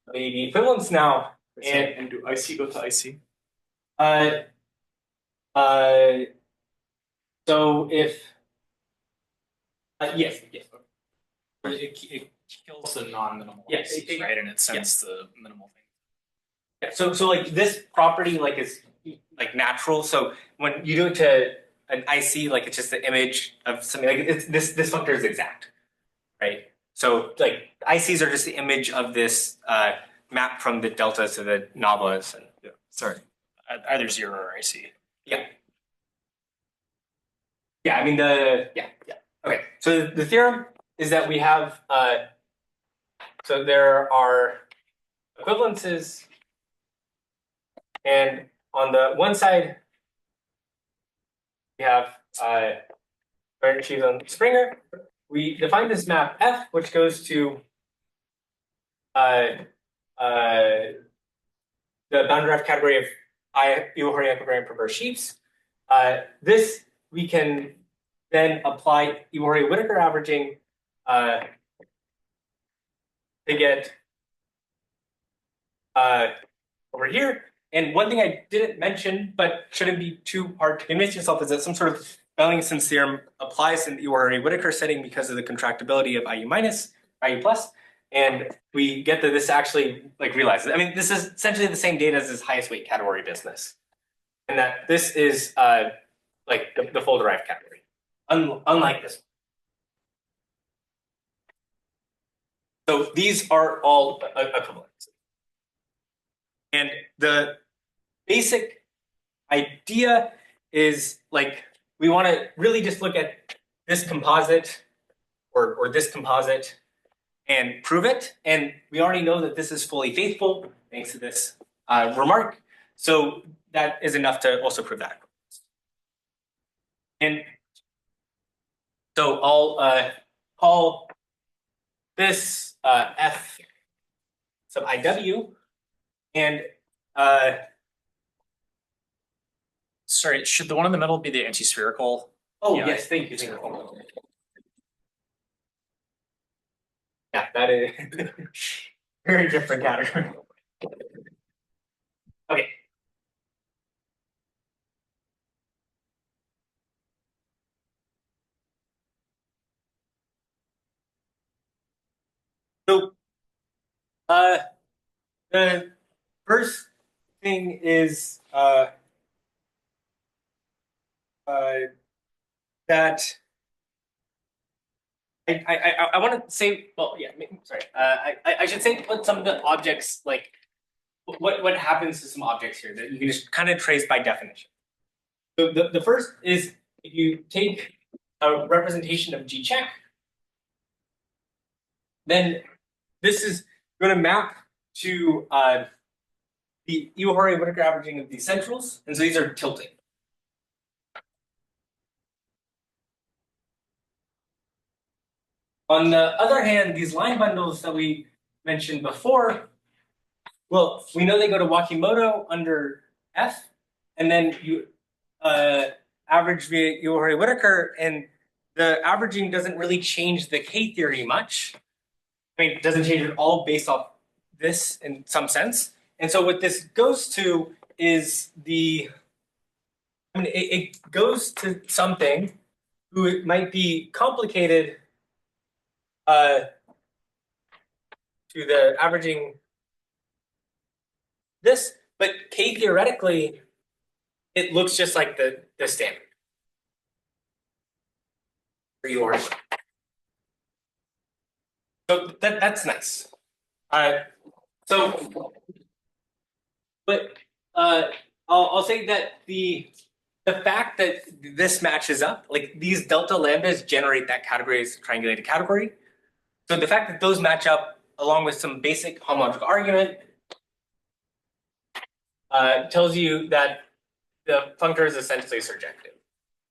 of the ABA equivalence now. And do IC go to IC? So if yes. It kills the non-minimal Yes, ICs, right? And it sends the minimal thing. Yeah, so like this property like is like natural. So when you do it to an IC, like it's just the image of something like it's this functor is exact, right? So like ICs are just the image of this map from the deltas to the nablas and Yeah, sorry. Either 0 or IC. yeah. Yeah, I mean yeah. Okay, so the theorem is that we have so there are equivalences, and on the one side we have sheaves on Springer. We define this map F, which goes to the boundary graph category of Iwahori-Whittaker perverse sheaves. This we can then apply Iwahori-Whittaker averaging to get over here. And one thing I didn't mention, but shouldn't be too hard to convince yourself, is that some sort of Bellingson's theorem applies in the Iwahori-Whittaker setting because of the contractibility of IU minus, IU plus. And we get that this actually like realizes. I mean, this is essentially the same data as this highest weight category business. And that this is like the full derived category, unlike this one. So these are all equivalent. And the basic idea is like we want to really just look at this composite or this composite and prove it. And we already know that this is fully faithful thanks to this remark. So that is enough to also prove that. And so I'll call this F sub IW, and Sorry, should the one in the middle be the anti-spherical? oh Yeah. yes, thank you. Yeah, that is very different category. Okay. So the first thing is that I want to say, well, yeah, sorry. I should say put some of the objects, like what happens to some objects here that you can just kind of trace by definition. So the first is if you take a representation of G check, then this is going to map to the Iwahori-Whittaker averaging of these centrals, and so these are tilting. On the other hand, these line bundles that we mentioned before, well, we know they go to Wakimoto under F, and then you average via Iwahori-Whittaker, and the averaging doesn't really change the K theory much. I mean, it doesn't change at all based off this in some sense. And so what this goes to is it goes to something who it might be complicated to the averaging this, but K theoretically, it looks just like the standard for yours. So that's nice. But I'll say that the fact that this matches up, like these delta lambdas generate that category as a triangulated category. So the fact that those match up along with some basic homological argument tells you that the functor is essentially surjective.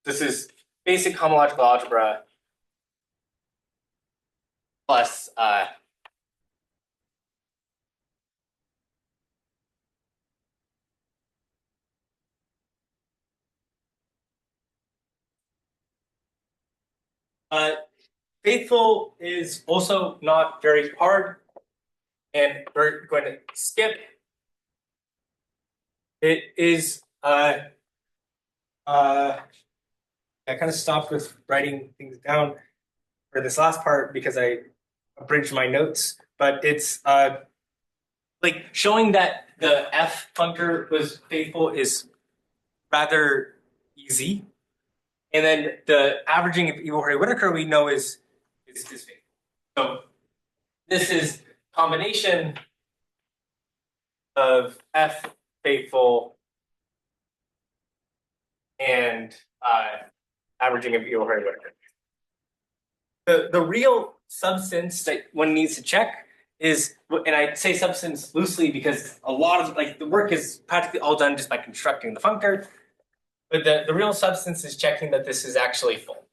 This is basic homological algebra plus faithful is also not very hard, and we're going to skip. It is I kind of stopped with writing things down for this last part because I abridged my notes, but it's like showing that the F functor was faithful is rather easy. And then the averaging of Iwahori-Whittaker we know is faithful. So this is combination of F faithful and averaging of Iwahori-Whittaker. The real substance that one needs to check is, and I say substance loosely because a lot of the work is practically all done just by constructing the functor. But the real substance is checking that this is actually full.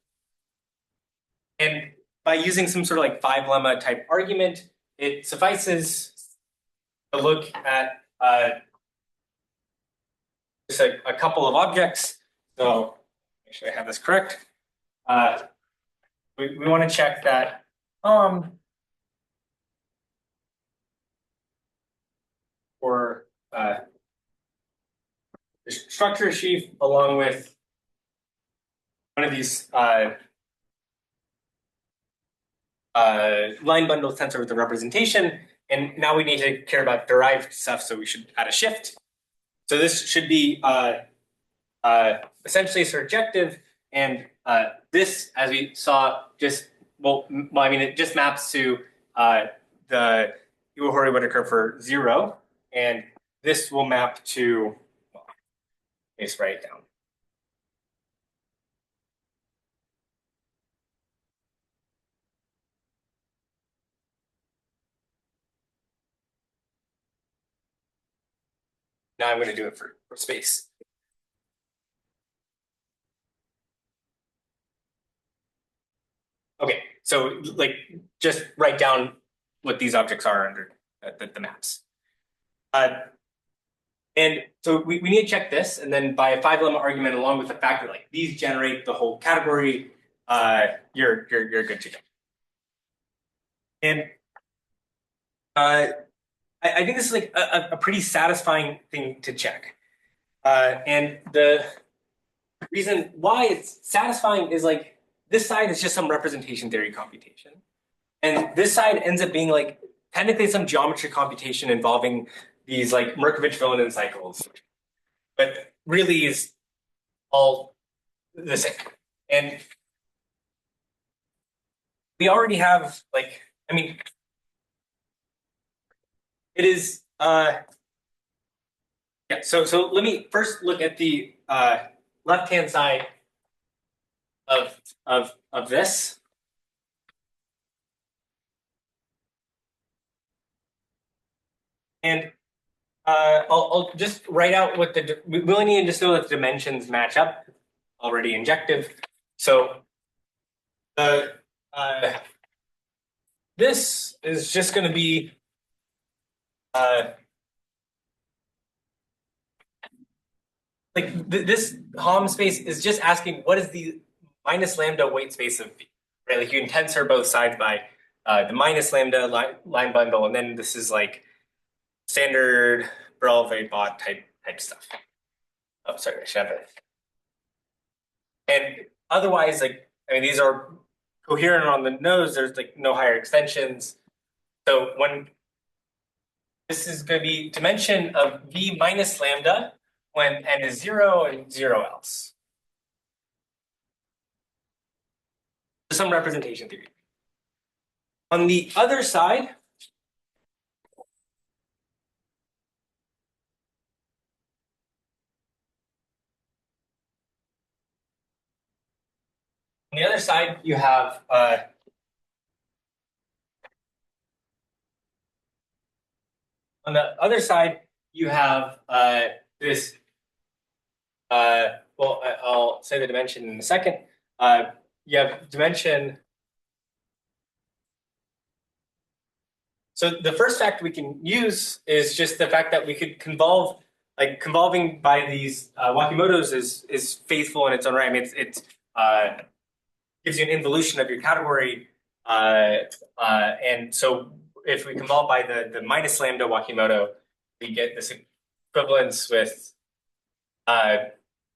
And by using some sort of 5 lemma type argument, it suffices to look at just a couple of objects. So make sure I have this correct. We want to check that for the structure sheaf along with one of these line bundle tensor with the representation. And now we need to care about derived stuff, so we should add a shift. So this should be essentially surjective, and this, as we saw, just it just maps to the Iwahori-Whittaker for 0, and this will map to. Let's write it down. Now I'm going to do it for space. Okay, so just write down what these objects are under the maps. And so we need to check this, and then by a 5 lemma argument along with the fact that these generate the whole category, you're good to go. And I think this is a pretty satisfying thing to check. And the reason why it's satisfying is this side is just some representation theory computation. And this side ends up being technically some geometry computation involving these like Merkovich-Villenin cycles, but really is all the same. And we already have like, I mean, it is yeah, so let me first look at the left-hand side of this. And I'll just write out what we only need to just know that the dimensions match up, already injective. So the this is just going to be like this Hom space is just asking what is the minus lambda weight space of V, right? Like you can tensor both sides by the minus lambda line bundle, and then this is like standard Brat type stuff. Oh, sorry, I should have it. And otherwise, like, I mean, these are coherent on the nose. There's like no higher extensions. So when this is going to be dimension of V minus lambda when n is 0 and 0 else. Some representation theory. On the other side, you have on the other side you have this. Well, I'll say the dimension in a second. You have dimension. So the first fact we can use is just the fact that we could convolve, like convolving by these Wakimotos is faithful in its own right. I mean, it's gives you an involution of your category, and so if we convolve by the minus lambda Wakimoto, we get this equivalence with the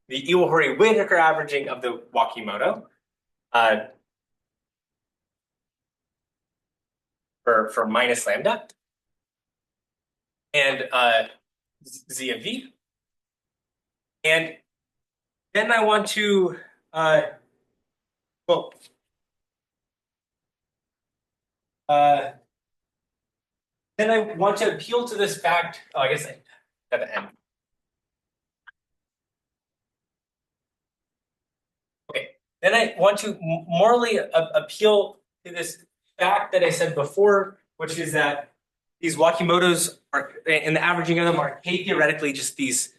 Iwahori-Whittaker averaging of the Wakimoto for minus lambda and Z of V. And then I want to, then I want to appeal to this fact. Oh, I guess I have an end. Okay, then I want to morally appeal to this fact that I said before, which is that these Wakimotos are, and the averaging of them are theoretically just these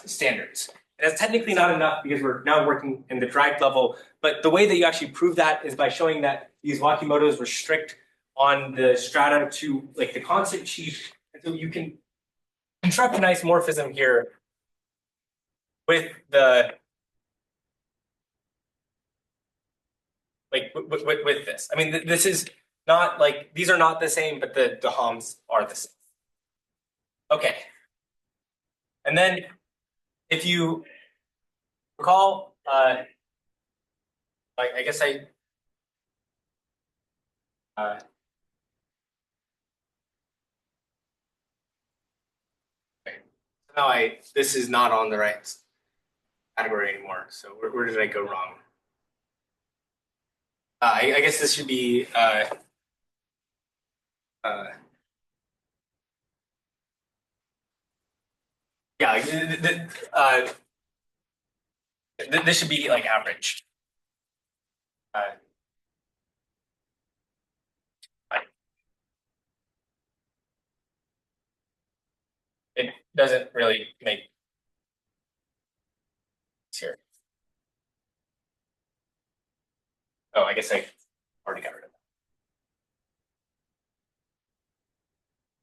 standards. And that's technically not enough because we're now working in the derived level. But the way that you actually prove that is by showing that these Wakimotos restrict on the strata to like the constant sheaf. And so you can construct an isomorphism here with the with this. I mean, this is not like these are not the same, but the Homs are the same. Okay. And then if you recall, I guess okay. Now this is not on the right category anymore. So where did I go wrong? I guess this should be yeah, this should be like average. It doesn't really make sense here. Oh, I guess I already got rid of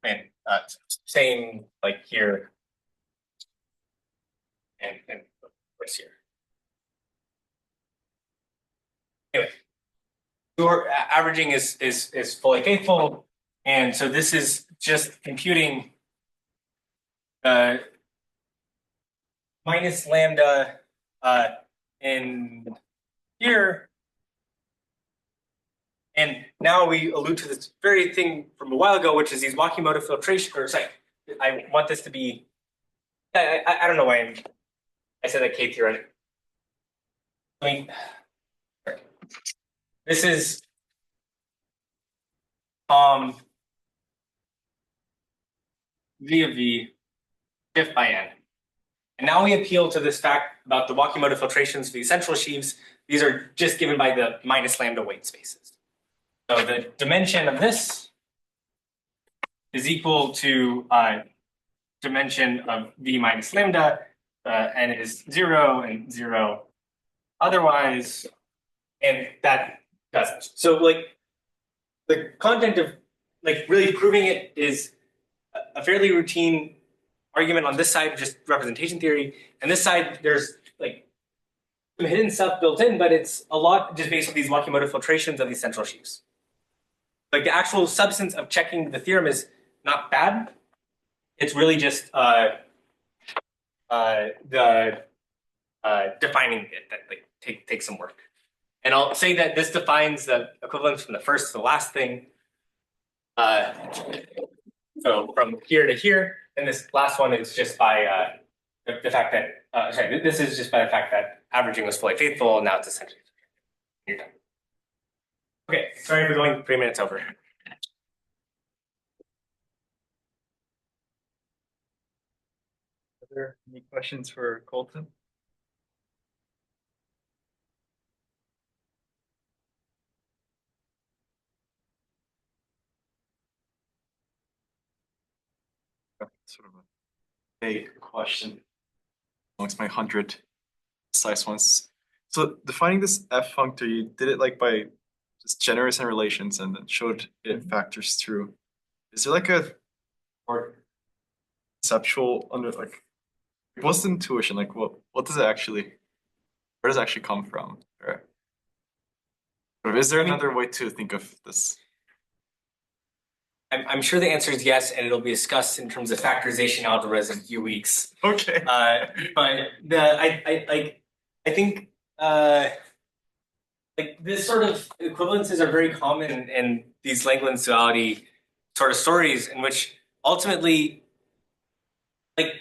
that. And same like here and what's here. Anyway, your averaging is fully faithful, and so this is just computing minus lambda in here. And now we allude to this very thing from a while ago, which is these Wakimoto filtration, or sorry, I want this to be. I don't know why I said that K theoretic. I mean, this is V of V if by n. And now we appeal to this fact about the Wakimoto filtrations for the central sheaves. These are just given by the minus lambda weight spaces. So the dimension of this is equal to dimension of V minus lambda, n is 0 and 0 otherwise, and that doesn't. So like the content of like really proving it is a fairly routine argument on this side, just representation theory, and this side there's like some hidden stuff built in, but it's a lot just based on these Wakimoto filtrations of these central sheaves. Like the actual substance of checking the theorem is not bad. It's really just defining it that like takes some work. And I'll say that this defines the equivalence from the first to the last thing. So from here to here, and this last one is just by the fact that sorry, this is just by the fact that averaging was fully faithful, and now it's essentially you're done. Okay, sorry for going 3 minutes over. Are there any questions for Colton? Sort of a vague question amongst my 100 precise ones. So defining this f functor, you did it like by just generous and relations and then showed it factors through. Is there like a or conceptual under like what's the intuition? Like what does it actually where does it actually come from? Or is there another way to think of this? I'm sure the answer is yes, and it'll be discussed in terms of factorization algebras in a few weeks. Okay. But I think like this sort of equivalences are very common in these Langlands duality sort of stories, in which ultimately, like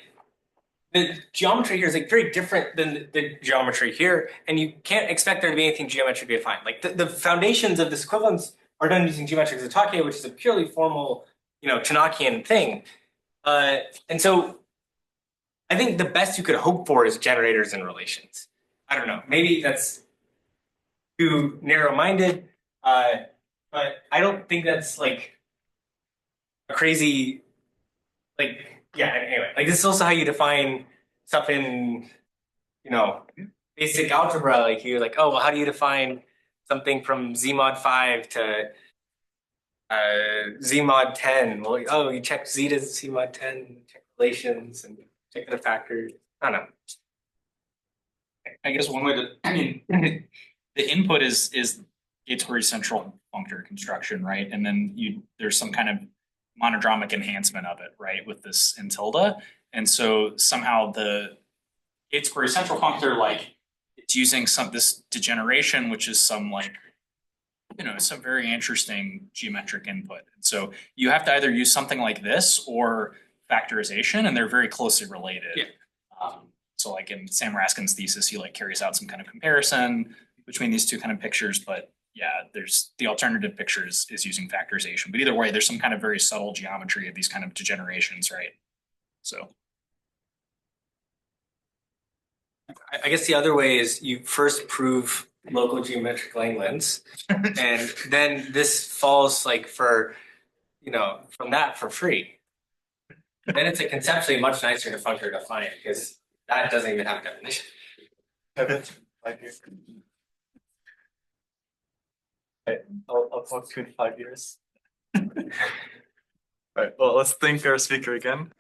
the geometry here is like very different than the geometry here, and you can't expect there to be anything geometrically defined. Like the foundations of this equivalence are done using geometric Zatake, which is a purely formal, Tanakian thing. And so I think the best you could hope for is generators and relations. I don't know, maybe that's too narrow-minded, but I don't think that's like a crazy, like, yeah, anyway, like this is also how you define stuff in, basic algebra. Like you're like, oh, well, how do you define something from Z mod 5 to Z mod 10? Well, oh, you check Z to Z mod 10, check relations, and check the factors. I don't know. I guess one way to, the input is Gates-Query central functor construction, right? And then there's some kind of monodromic enhancement of it, right, with this in tilde. And so somehow the Gates-Query central functor, like, it's using this degeneration, which is some like, some very interesting geometric input. And so you have to either use something like this or factorization, and they're very closely related. Yeah. So like in Sam Raskin's thesis, he like carries out some kind of comparison between these two kind of pictures, but yeah, there's the alternative picture is using factorization. But either way, there's some kind of very subtle geometry of these kind of degenerations, right? So I guess the other way is you first prove local geometric Langlands, and then this falls like for, from that for free. Then it's a conceptually much nicer to functor define because that doesn't even have a definition. I'll talk to you in 5 years. All right. Well, let's thank our speaker again.